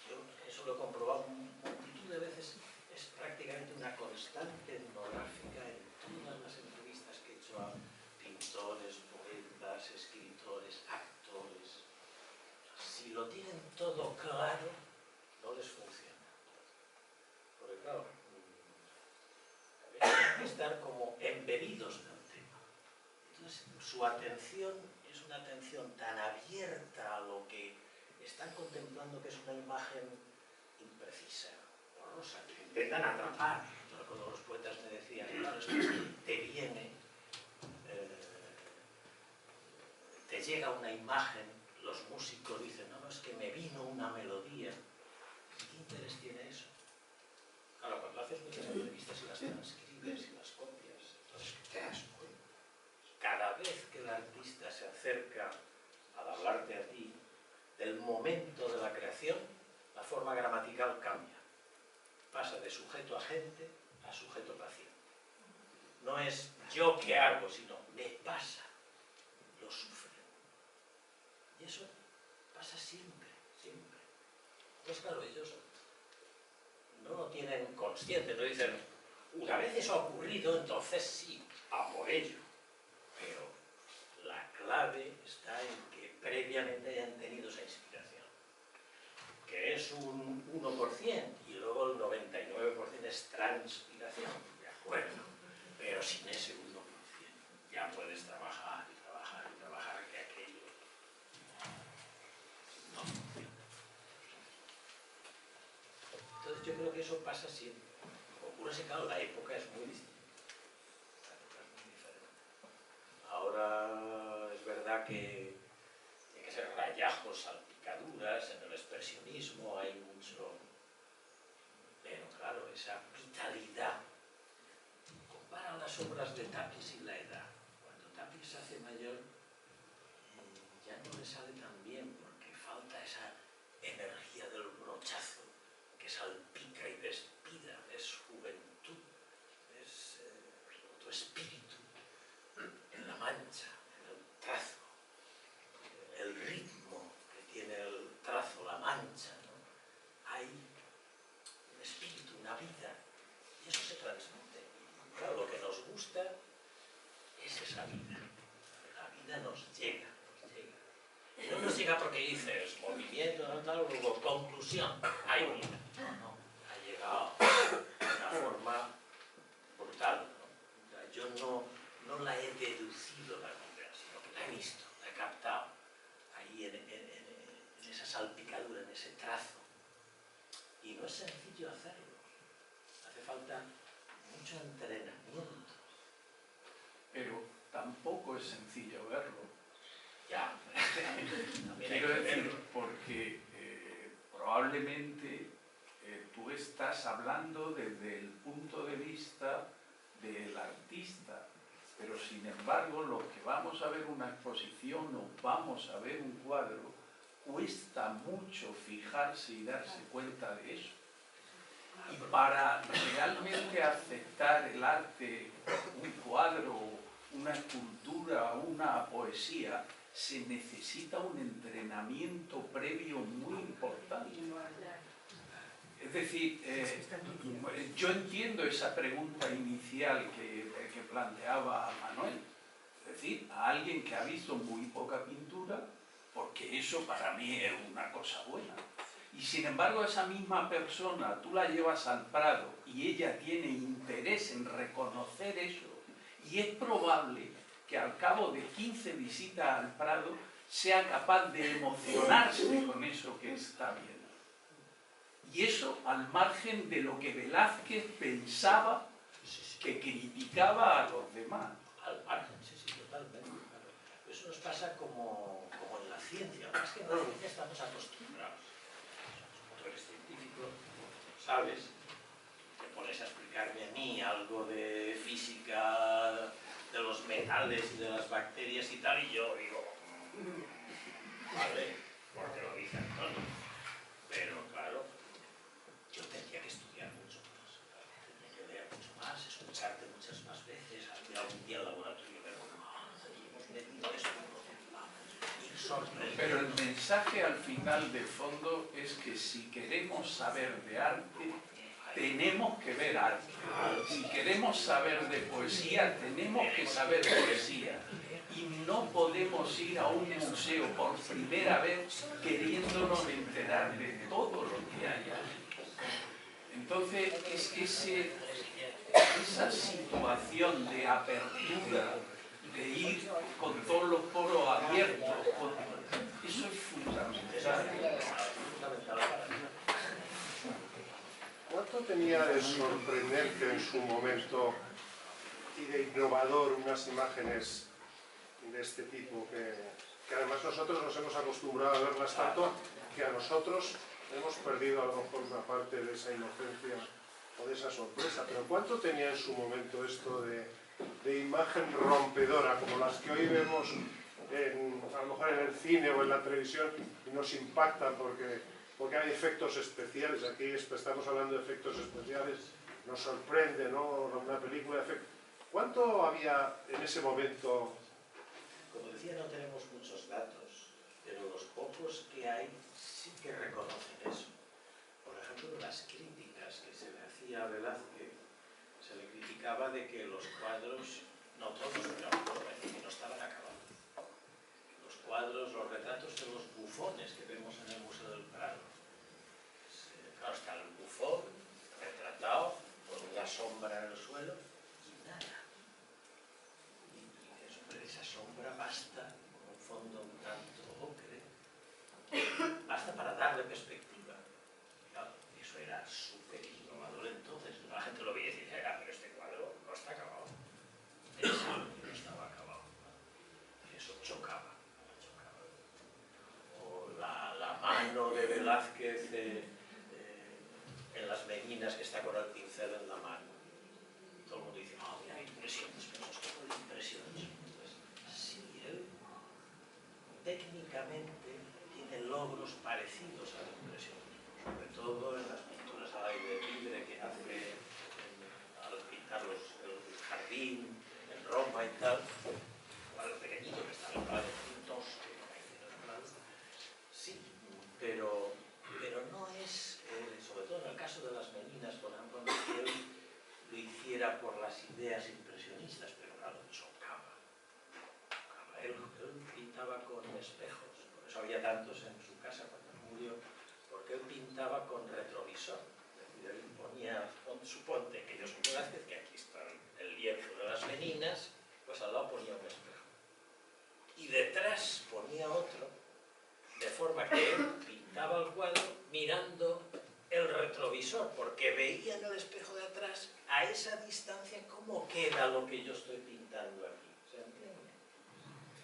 Yo eso lo he comprobado multitud de veces, es prácticamente una constante etnográfica en todas las entrevistas que he hecho a pintores, poetas, escritores, actores. Si lo tienen todo claro, no les funciona. Porque claro, tienen que estar como embebidos del tema. Entonces, su atención es una atención tan abierta a lo que están contemplando, que es una imagen imprecisa, borrosa, que intentan atrapar. Cuando los poetas me decían, claro, es que te viene, te llega una imagen, los músicos dicen, no, es que me vino una melodía. ¿Qué interés tiene eso? Claro, cuando haces muchas entrevistas y las transcribes y las copias, entonces te das cuenta. Cada vez que el artista se acerca al hablarte a ti, del momento de la creación, la forma gramatical cambia. Pasa de sujeto agente a sujeto paciente. No es yo que hago, sino me pasa, lo sufre. Y eso pasa siempre, siempre. Entonces, claro, ellos no lo tienen consciente, no dicen, una vez eso ha ocurrido, entonces sí, a por ello. Pero la clave está en que previamente hayan tenido esa inspiración, que es un 1% y luego el 99% es transpiración, de acuerdo, pero sin ese 1% ya puedes trabajar y trabajar y trabajar que aquello no funciona. Entonces yo creo que eso pasa siempre. Ocurre que, claro, la época es muy distinta. La época es muy diferente. Ahora es verdad que tiene que ser rayajos, salpicaduras, en el expresionismo hay mucho... Pero claro, esa vitalidad. Compara las obras de Tapis y la edad. Cuando Tapis se hace mayor, ya no le sale tan bien porque falta esa energía del brochazo que salpica y despida, es juventud, es otro espíritu en la mancha, en el trazo, el ritmo que tiene el trazo, la mancha, ¿no? Hay un espíritu, una vida, y eso se transmite. Y claro, lo que nos gusta es esa vida. La vida nos llega, nos llega. Y no nos llega porque dices movimiento, no tal, luego conclusión, hay vida. No, ha llegado de una forma brutal, ¿no? O sea, yo no la he deducido la vida, sino que la he visto, la he captado ahí en esa salpicadura, en ese trazo. Y no es sencillo hacerlo. Hace falta mucho entrenamiento. Pero tampoco es sencillo verlo. Ya. Quiero decir, porque probablemente tú estás hablando desde el punto de vista del artista, pero sin embargo, los que vamos a ver una exposición o vamos a ver un cuadro, cuesta mucho fijarse y darse cuenta de eso. Y para realmente aceptar el arte, un cuadro, una escultura, una poesía, se necesita un entrenamiento previo muy importante. Es decir, yo entiendo esa pregunta inicial que planteaba Manuel. Es decir, a alguien que ha visto muy poca pintura, porque eso para mí es una cosa buena. Y sin embargo, esa misma persona, tú la llevas al Prado y ella tiene interés en reconocer eso, y es probable que al cabo de 15 visitas al Prado sea capaz de emocionarse con eso que está viendo. Y eso al margen de lo que Velázquez pensaba que criticaba a los demás. Al margen, sí, totalmente. Claro. Eso nos pasa como en la ciencia. Más que en la ciencia estamos acostumbrados. Tú eres científico, sabes, te pones a explicarme a mí algo de física, de los metales y de las bacterias y tal, y yo digo, vale, porque lo dice Antonio. Pero claro, yo tendría que estudiar mucho más. Pero el mensaje al final de fondo es que si queremos saber de arte, tenemos que ver arte. Si queremos saber de poesía, tenemos que saber poesía. Y no podemos ir a un museo por primera vez queriéndonos enterar de todo lo que hay ahí. Entonces, esa situación de apertura, de ir con todos los poros abiertos, eso es fundamental. ¿Cuánto tenía de sorprendente en su momento y de innovador unas imágenes de este tipo que además nosotros nos hemos acostumbrado a verlas tanto que a nosotros hemos perdido a lo mejor una parte de esa inocencia o de esa sorpresa? Pero ¿cuánto tenía en su momento esto de imagen rompedora como las que hoy vemos a lo mejor en el cine o en la televisión y nos impactan porque hay efectos especiales? Aquí estamos hablando de efectos especiales, nos sorprende, ¿no? Una película de efectos. ¿Cuánto había en ese momento? Como decía, no tenemos muchos datos, pero los pocos que hay sí que reconocen eso. Por ejemplo, las críticas que se le hacía a Velázquez, se le criticaba de que los cuadros, no todos, pero que no estaban acabados. Los cuadros, los retratos de los bufones que vemos en el Museo del Prado. Claro, está el bufón retratado con una sombra en el suelo y nada. Esa sombra basta, con un fondo un tanto ocre, basta para darle perspectiva. Claro, eso era súper innovador entonces. La gente lo veía y decía, pero este cuadro no está acabado. Pensaba que no estaba acabado. Y eso chocaba. O la mano de Velázquez en las meninas, que está con el pincel en la mano. Todo el mundo dice, mira, impresiones, pero eso es todo de impresiones. Sí, él técnicamente tiene logros parecidos al impresionismo, sobre todo en las pinturas al aire libre que hace al pintar el jardín en Roma y tal, el pequeñito que está en el Prado, sí, pero no es, sobre todo en el caso de las meninas, por ejemplo, no es que él lo hiciera por las ideas impresionistas, pero claro, chocaba. Él pintaba con espejos, por eso había tantos en su casa cuando murió, porque él pintaba con retrovisor. Es decir, él ponía, suponte que yo soy Velázquez, que aquí está el lienzo de las meninas, pues al lado ponía un espejo. Y detrás ponía otro, de forma que él pintaba el cuadro mirando el retrovisor, porque veía en el espejo de atrás, a esa distancia, cómo queda lo que yo estoy pintando aquí. ¿Se entiende?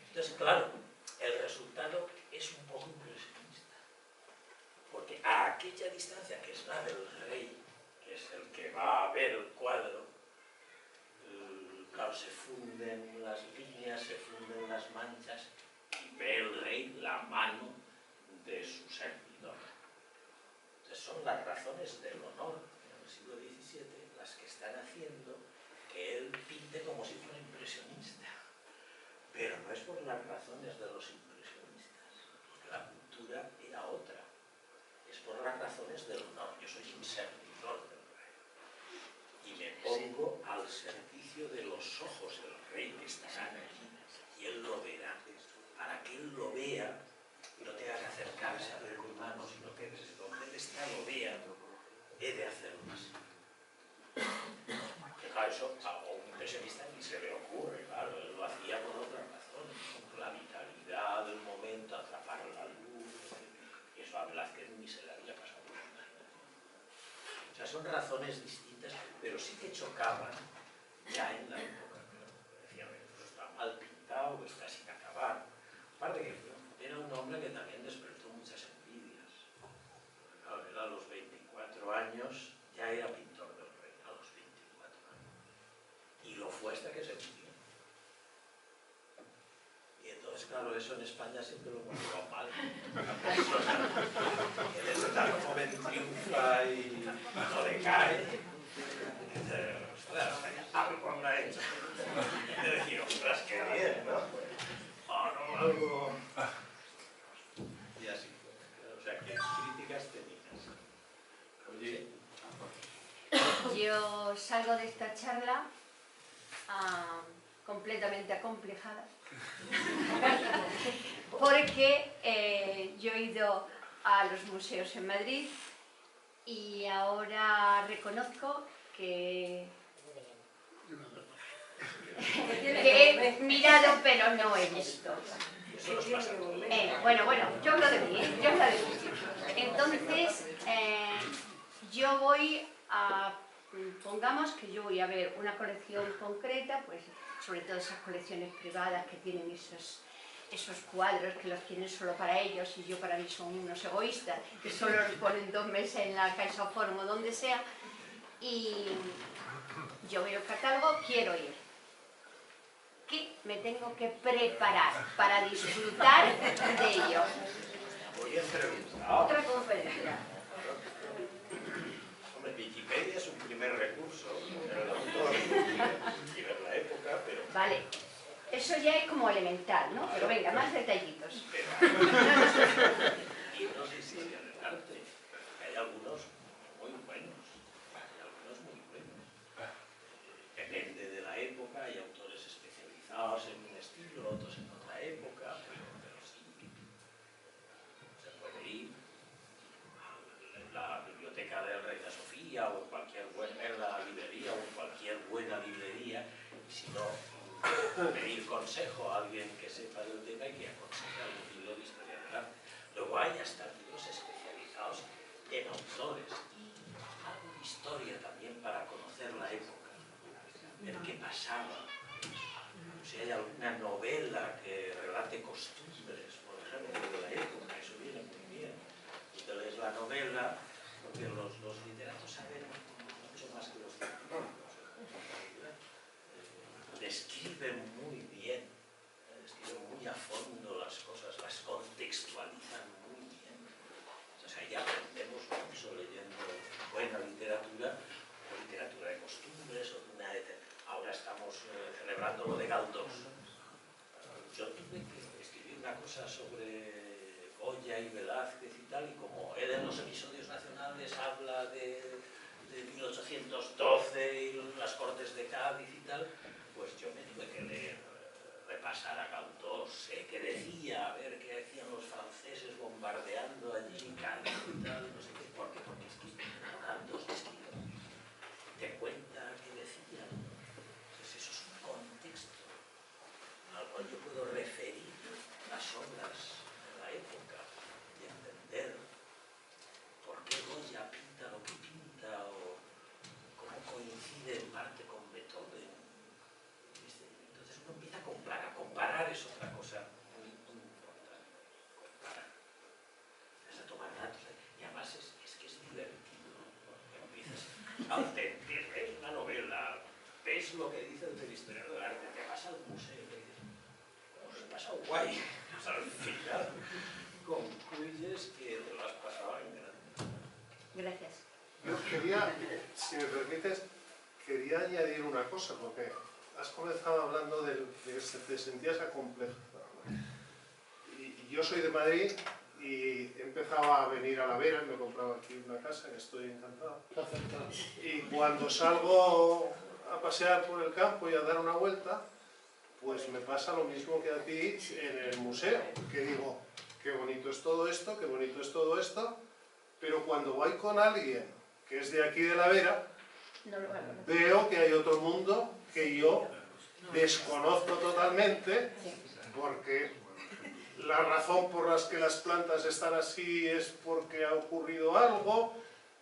Entonces, claro, el resultado es un poco impresionista. Porque a aquella distancia, que es la del rey, que es el que va a ver el cuadro, claro, se funden las líneas, se funden las manchas, y ve el rey la mano de su servidor. Entonces son las razones del honor en el siglo XVII las que están haciendo que él pinte como si fuera impresionista. Pero no es por las razones de los impresionistas, porque la cultura era otra. Es por las razones del honor. Yo soy un servidor del rey. Y me pongo al servicio de los ojos del rey que estarán aquí. Y él lo verá. Para que él lo vea, y no tenga que acercarse a ver con manos, sino que desde donde él está lo vea, he de hacerlo así. Que claro, eso a un impresionista ni se le ocurre, claro, él lo hacía por otras razones, por la vitalidad del momento, atrapar la luz, y eso a Velázquez ni se le había pasado por la imaginación. O sea, son razones distintas, pero sí que chocaban ya en la época, claro. Decían, pues está mal pintado, está sin acabar. Aparte que era un hombre que también despertó muchas envidias. Porque, claro, él a los 24 años ya era pintor del rey, a los 24 años. Y lo fue hasta que se murió. Y entonces, claro, eso en España siempre lo hemos llevado mal. Una persona que desde tan joven triunfa y no decae. Ostras, algo me ha hecho. Y te decía, ostras, qué bien, ¿no? Algo... Yo salgo de esta charla completamente acomplejada porque yo he ido a los museos en Madrid y ahora reconozco que he mirado pero no he visto. Bueno, yo hablo de mí, Entonces, yo voy a, pongamos que yo voy a ver una colección concreta, pues sobre todo esas colecciones privadas que tienen esos cuadros que los tienen solo para ellos y yo para mí son unos egoístas, que solo los ponen 2 meses en la CaixaForum o donde sea, y yo veo el catálogo, quiero ir. ¿Qué me tengo que preparar para disfrutar de ello? Otra conferencia. Hombre, Wikipedia es un primer recurso, pero el autor y ver la época, pero... Vale, eso ya es como elemental, ¿no? Pero venga, más detallitos. Libros de historia del arte, hay algunos muy buenos, depende de la época, hay autores especializados en un estilo, otros en otra época, pero sí, se puede ir a la biblioteca del Rey de Sofía o en la librería o en cualquier buena librería, y si no, pedir consejo a alguien que sepa del tema y que aconseje algún libro de historia del arte. Luego hay hasta libros especializados en autores y algo de historia también para conocer la época, ver qué pasaba. Si hay alguna novela que relate costumbres, por ejemplo, de la época, eso viene muy bien. Tú te lees la novela, porque los literatos saben mucho más que los científicos. Describen muy bien, describen muy a fondo las cosas, las contextualizan muy bien. O sea, ya aprendemos mucho leyendo buena literatura, o literatura de costumbres, o de una... Ahora estamos celebrando lo de Galdós. Yo tuve que escribir una cosa sobre Goya y Velázquez y tal, y como él en los episodios nacionales habla de 1812 y las Cortes de Cádiz y tal, pues yo me tuve que leer, repasar a Galdós, qué decía, a ver qué hacían los franceses bombardeando allí en Cádiz y tal, no sé qué, ¿por qué? Porque es que Galdós escribe, te cuenta qué decía. Entonces eso es un contexto al cual yo puedo referir las obras de la época y entender por qué Goya pinta lo que pinta o cómo coincide en parte con Beethoven. Entonces uno empieza a comparar es otra cosa muy importante, comparar. Empiezas a tomar datos y además es que es divertido, ¿no? Empiezas ves una novela, ves lo que dice el historiador del arte, te vas al museo y dices, os he pasado guay, al final concluyes que te lo has pasado en grande. Gracias. Yo quería, si me permites, quería añadir una cosa, porque has comenzado hablando de que te sentías acomplejado. Y yo soy de Madrid y he empezado a venir a La Vera, me he comprado aquí una casa, que estoy encantado. Y cuando salgo a pasear por el campo y a dar una vuelta, pues me pasa lo mismo que a ti en el museo, que digo, qué bonito es todo esto, qué bonito es todo esto, pero cuando voy con alguien que es de aquí de La Vera, veo que hay otro mundo que yo desconozco totalmente, porque la razón por la que las plantas están así es porque ha ocurrido algo.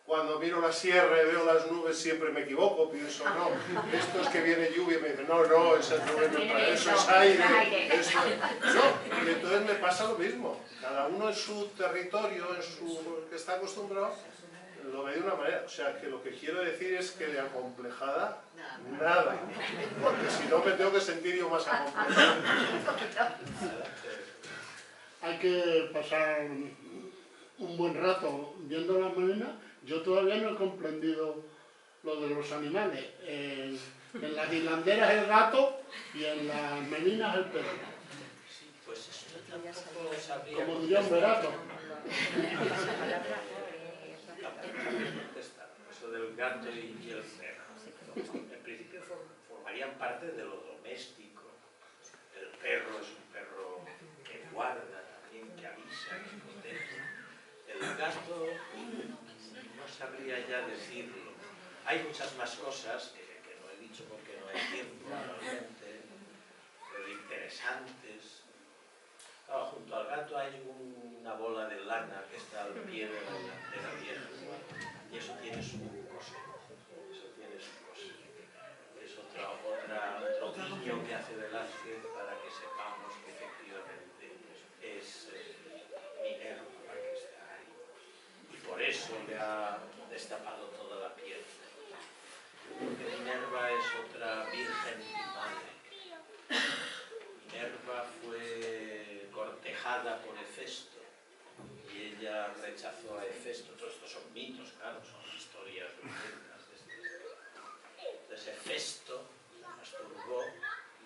Cuando miro la sierra y veo las nubes siempre me equivoco, pienso, no, esto es que viene lluvia, y me dicen, no, esas nubes no traen, eso es aire, eso. No, y entonces me pasa lo mismo, cada uno en su territorio, en su que está acostumbrado, lo ve de una manera, o sea que lo que quiero decir es que de acomplejada, nada, porque si no me tengo que sentir yo más acomplejado. Hay que pasar un buen rato viendo las meninas. Yo todavía no he comprendido lo de los animales. En las hilanderas el gato y en las meninas el perro. Pues eso yo tampoco sabría. Como diría un verato. Eso del gato y el perro. En principio formarían parte de lo doméstico. El perro es un perro que guarda también, que avisa, que protege. El gato, no sabría ya decirlo. Hay muchas más cosas que no he dicho porque no hay tiempo realmente, pero interesantes. Claro, junto al gato hay una bola de lana que está al pie de la delantera vieja y eso tiene su cosa. Eso tiene su cosa. Es otro guiño que hace Velázquez para que sepamos que efectivamente es Minerva la que está ahí. Y por eso le ha destapado toda la piel. Porque Minerva es otra virgen madre. Minerva fue cortejada por Hefesto y ella rechazó a Hefesto. Todos estos son mitos, claro, son historias violentas de este tipo. Entonces Hefesto la masturbó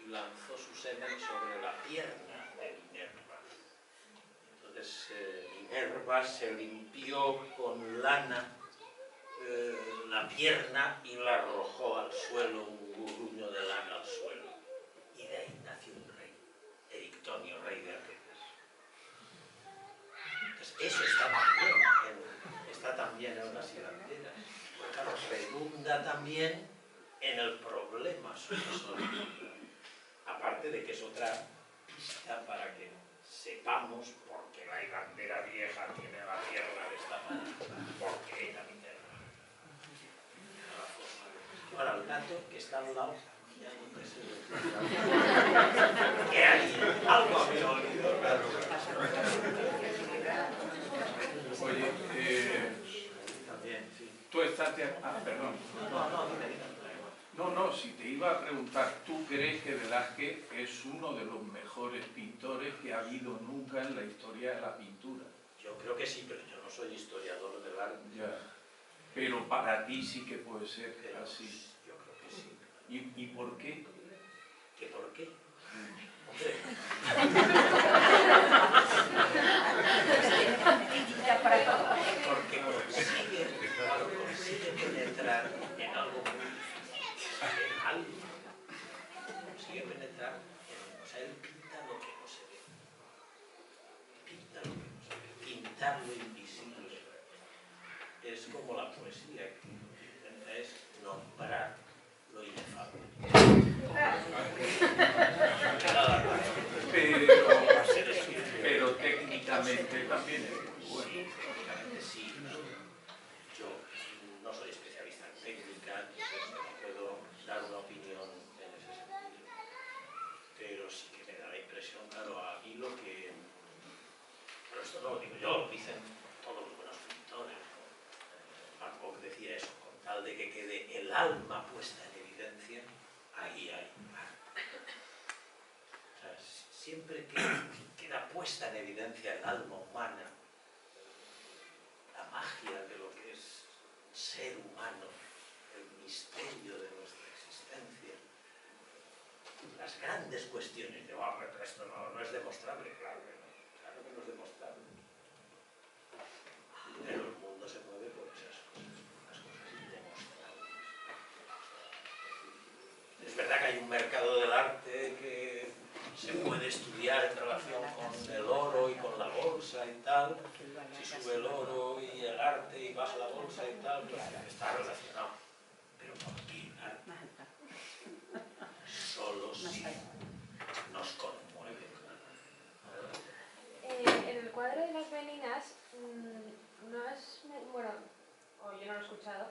y lanzó su semen sobre la pierna de Minerva. Entonces Minerva se limpió con lana la pierna y la arrojó al suelo, un gruño de lana al suelo. Y de ahí nació un rey, Erictonio, rey de Atenas. Entonces, eso está también en las hilanderas. Pues claro, redunda también en el problema sucesorio. Aparte de que es otra pista para que sepamos por qué la hilandera vieja tiene la pierna de esta manera, porque era Minerva. Ahora, el gato que está al lado, ya no sé ¿qué haría? Algo había olido el gato. Oye, también, sí. tú estás... perdón. No, si te iba a preguntar, ¿tú crees que Velázquez es uno de los mejores pintores que ha habido nunca en la historia de la pintura? Yo creo que sí, pero yo no soy historiador del arte. Ya. Pero para ti sí que puede ser así. Yo creo que sí. ¿Y por qué? ¿Qué por qué? Hombre. Porque consigue penetrar en algo muy difícil. En algo. Consigue penetrar en... O sea, él pinta lo que no se ve. Pinta lo que no se ve. Pintar lo invisible. Es como la poesía, que lo que intenta es nombrar lo inefable. Pero técnicamente también es bueno. Sí, técnicamente sí. Yo no soy especialista en técnica, no puedo dar una opinión en ese sentido. Pero sí que me da la impresión, claro, a mí lo que... Pero esto no lo digo yo, lo dicen todos los buenos pintores. Van Gogh decía eso, con tal de que quede el alma puesta en evidencia, ahí hay arte. O sea, siempre que queda puesta en evidencia el alma humana, la magia de lo que es ser humano, el misterio de nuestra existencia, las grandes cuestiones de esto no es demostrable, claro que no es demostrable. Pero el mundo se mueve por esas cosas, las cosas indemostrables. Es verdad que hay un mercado del arte que se puede estudiar en relación con el oro y con la bolsa y tal. Si sube el oro y el arte y baja la bolsa y tal, pues está relacionado. Pero ¿por qué el arte? Solo si nos conmueve. En el cuadro de las Meninas, bueno, o yo no lo he escuchado,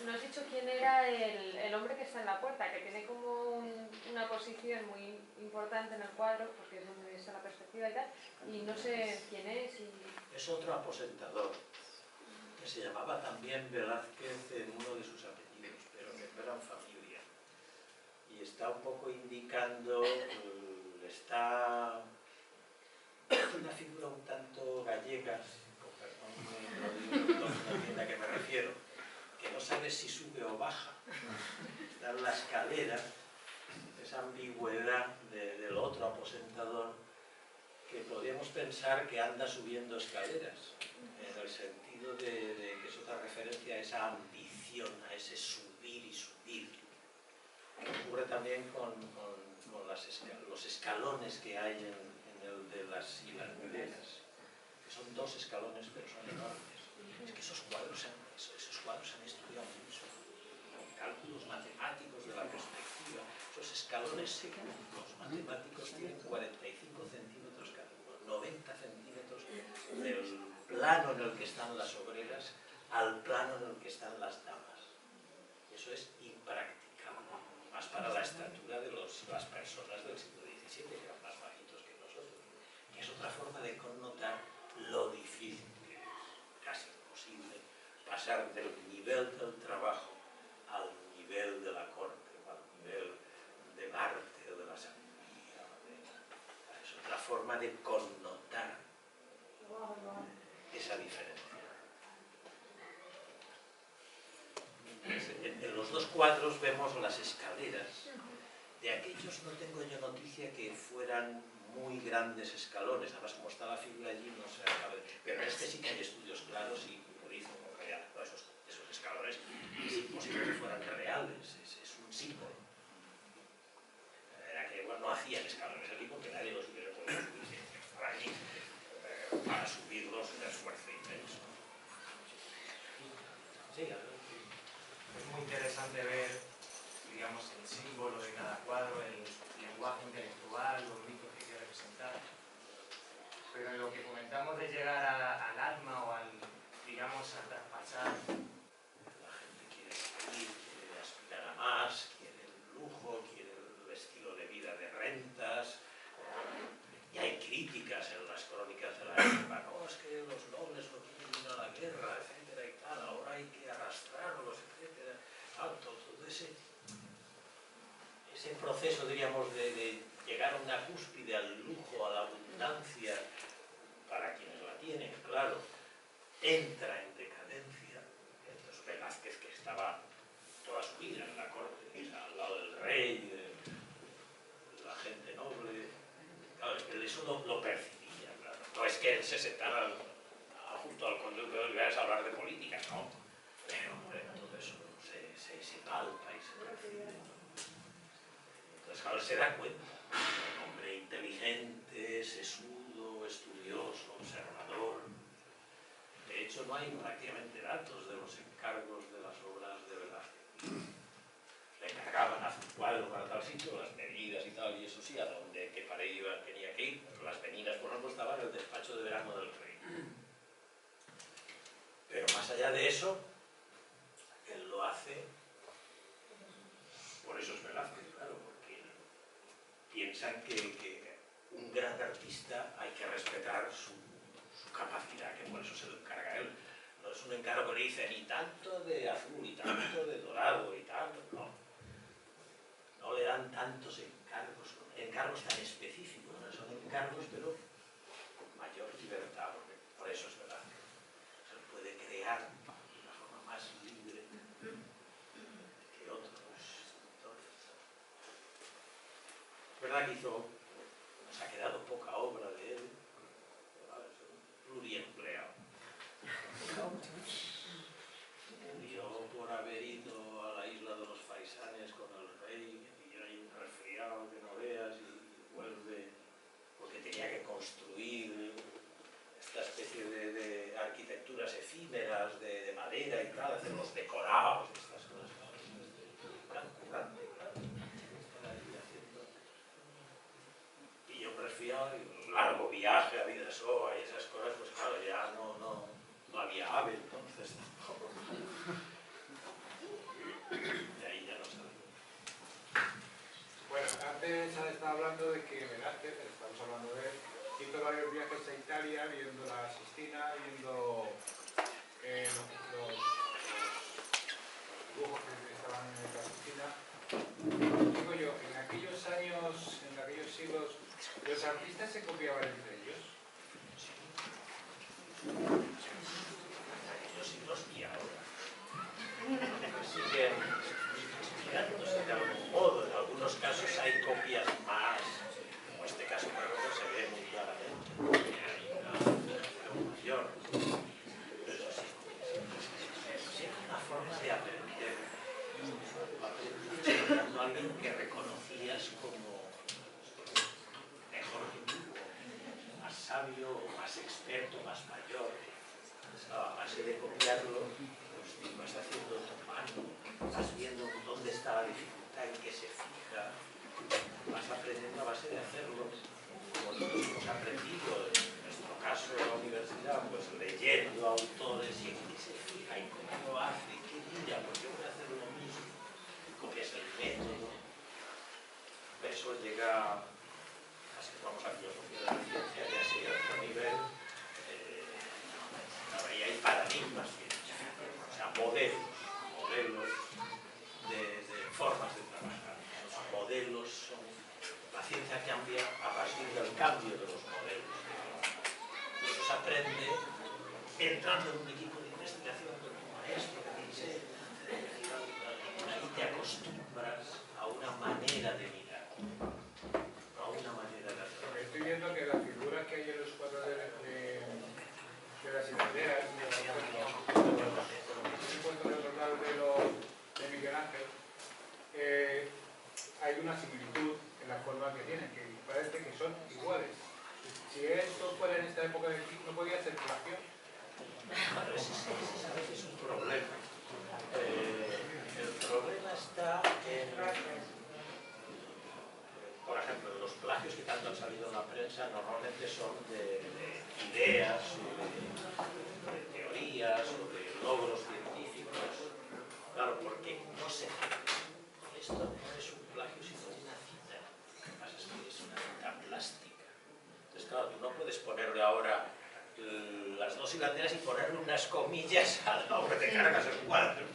no has dicho quién era el hombre que está en la puerta, que tiene como una posición muy importante en el cuadro, porque es donde está la perspectiva y tal, y no sé quién es. Es otro aposentador, que se llamaba también Velázquez en uno de sus apellidos, pero que no eran familia. Y está un poco indicando, está una figura un tanto gallega, con perdón, no entiende a qué me refiero, que no sabe si sube o baja. Está en la escalera, esa ambigüedad del otro aposentador, que podríamos pensar que anda subiendo escaleras, en el sentido sentido de que es otra referencia a esa ambición, a ese subir y subir. Ocurre también con los escalones que hay en el de las hilanderas, que son 2 escalones pero son enormes. Es que esos cuadros se han estudiado mucho, con cálculos matemáticos de la perspectiva. Esos escalones, los matemáticos tienen 45 centímetros cada uno, 90 centímetros del plano en el que están las obreras al plano en el que están las damas. Eso es impracticable, más para la estatura de las personas del siglo XVII, que eran más bajitos que nosotros, que es otra forma de connotar lo difícil que es, casi imposible, pasar del nivel del trabajo al nivel de la corte, al nivel del arte o de la sabiduría. Es otra forma de connotar esa diferencia. En los 2 cuadros vemos las escaleras. De aquellos no tengo yo noticia que fueran muy grandes escalones, además como está la figura allí no se acaba de... Pero en este sí que hay estudios claros y lo dicen como real. Esos escalones es imposible que fueran reales, es un símbolo. Era que bueno, no hacían escalones aquí porque nadie los hubiera podido subir, estaban allí para subirlos un esfuerzo inmenso. Sí, es muy interesante ver, digamos, el símbolo de cada cuadro, el lenguaje intelectual, los mitos que quiere representar. Pero en lo que comentamos de llegar al alma o al, digamos, a traspasar. La gente quiere salir, quiere aspirar a más, quiere el lujo, quiere el estilo de vida de rentas. Y hay críticas en las crónicas de la época, no, es que los nobles no quieren ir a la guerra, etcétera y tal, ahora hay que arrastrarlos, etcétera. Todo ese proceso, diríamos, de llegar a una cúspide, al lujo, a la abundancia, para quienes la tienen, claro, entra en decadencia. Entonces Velázquez, que estaba toda su vida en la corte, al lado del rey, de la gente noble, claro, eso lo percibía, claro. No es que él se sentara junto al conductor y vayas a hablar de política, no. Pero todo eso se palpa y se percibe. Entonces, claro, se da cuenta. Un hombre inteligente, sesudo, estudioso, observador. De hecho, no hay prácticamente datos de los encargos de las obras de Velázquez. Le encargaban hacer un cuadro para tal sitio, las medidas y tal, y eso sí, a donde que para ello tenía que ir. Las medidas, por ejemplo, estaban en el despacho de verano del rey. Pero más allá de eso, él lo hace, por eso es Velázquez, claro, porque piensan que un gran artista hay que respetar su capacidad, que por eso se lo encarga él. No es un encargo que le dice ni tanto de azul, ni tanto de dorado, y tanto, no. No le dan tantos encargos tan específicos, ¿no? Son encargos, pero con mayor libertad, porque por eso es Velázquez. Se puede crear de una forma más libre que otros. Entonces, es verdad que nos ha quedado poca obra de él, es un pluriempleado. Murió por haber ido a la isla de los Faisanes con el rey, y hay un resfriado que no veas, y vuelve porque tenía que construir esta especie de arquitecturas efímeras de madera y tal, hacer los decorados, estas cosas. Tan currante, claro. Y yo resfriado, y un largo viaje a Vidasoa y esas cosas, pues claro, ya no había ave entonces tampoco. De ahí ya no sabía. Bueno, antes estaba hablando de que Velázquez, estamos hablando de él, hizo varios viajes a Italia, viendo la Sistina, viendo los dibujos que estaban en la Sistina. Digo yo, en aquellos años, en aquellos siglos, ¿los artistas se copiaban entre ellos? En aquellos siglos y ahora. Siguen copiándose de algún modo. En algunos casos hay copias más, como este caso, por ejemplo, se ve muy claramente. Hay una mayor. Pero sí a alguien que reconocías como mejor que tú, más sabio, más experto, más mayor. A base de copiarlo, pues tú vas haciendo tu mano, vas viendo dónde está la dificultad, en qué se fija, vas aprendiendo a base de hacerlo, como nosotros hemos aprendido, en nuestro caso en la universidad, pues leyendo autores y en qué se fija y cómo lo hace, qué mira, por qué voy a hacer lo mismo, copias el método. Eso llega, así que vamos a filosofía de la ciencia, ya sea a otro nivel. Ahí hay paradigmas científicos, o sea, modelos de formas de trabajar. Los modelos son, la ciencia cambia a partir del cambio de los modelos. Eso se aprende entrando en un equipo de investigación con tu maestro que dice, ahí te acostumbras a una manera de mirar, a una manera de hacer. Porque estoy viendo que las figuras que hay en los cuadros de las hilanderas, puesto de otro lado de Miguel Ángel, hay una similitud en la forma que tienen, que parece que son iguales. Si esto fuera en esta época de aquí, ¿no podía ser plagio? Bueno, ese es un problema. El problema está en, por ejemplo, los plagios que tanto han salido en la prensa normalmente son de ideas, de teorías o de logros científicos. Claro, porque no se cita. Esto no es un plagio, sino una cita. Lo que pasa es que es una cita plástica. Entonces, claro, tú no puedes ponerle ahora las dos hilanderas y ponerle unas comillas a la obra, te cargas el cuadro.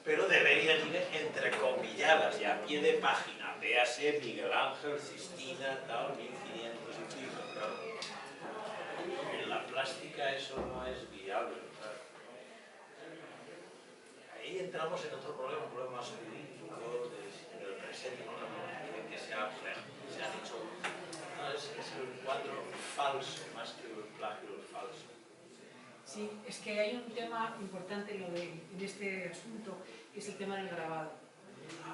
Pero deberían ir entrecomilladas y a pie de página. Véase Miguel Ángel, Sistina, tal, 1500 y pico, claro. En la plástica eso no es viable, claro. Ahí entramos en otro problema, un problema más jurídico en el presente, ¿no? Que se ha dicho, no, es el cuadro falso más que el plagio falso. Sí, es que hay un tema importante en este asunto, que es el tema del grabado.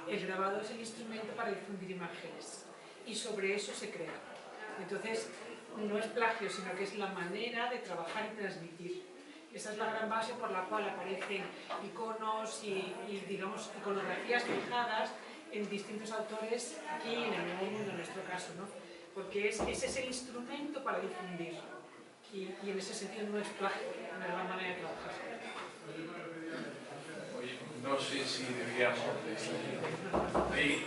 El grabado es el instrumento para difundir imágenes y sobre eso se crea. Entonces, no es plagio, sino que es la manera de trabajar y transmitir. Esa es la gran base por la cual aparecen iconos y digamos, iconografías fijadas en distintos autores aquí en el Nuevo Mundo, en nuestro caso, ¿no? Porque ese es el instrumento para difundir. Y en ese sentido no es plagio, no es la manera de trabajar. Oye, no sé si deberíamos ahí.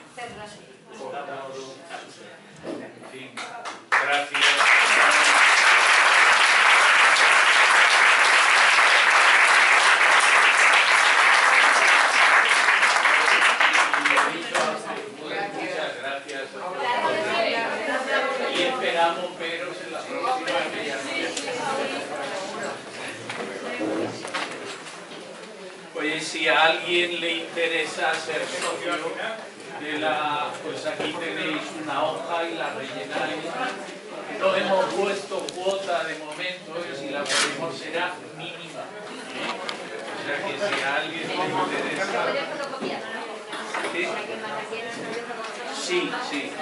En fin, gracias. Muchas gracias. Y esperamos veros en la próxima Oye, si a alguien le interesa ser socio de la, pues aquí tenéis una hoja y la rellenáis. No hemos puesto cuota de momento, si la ponemos será mínima. O sea que si a alguien le interesa... ¿Sí? Sí, sí.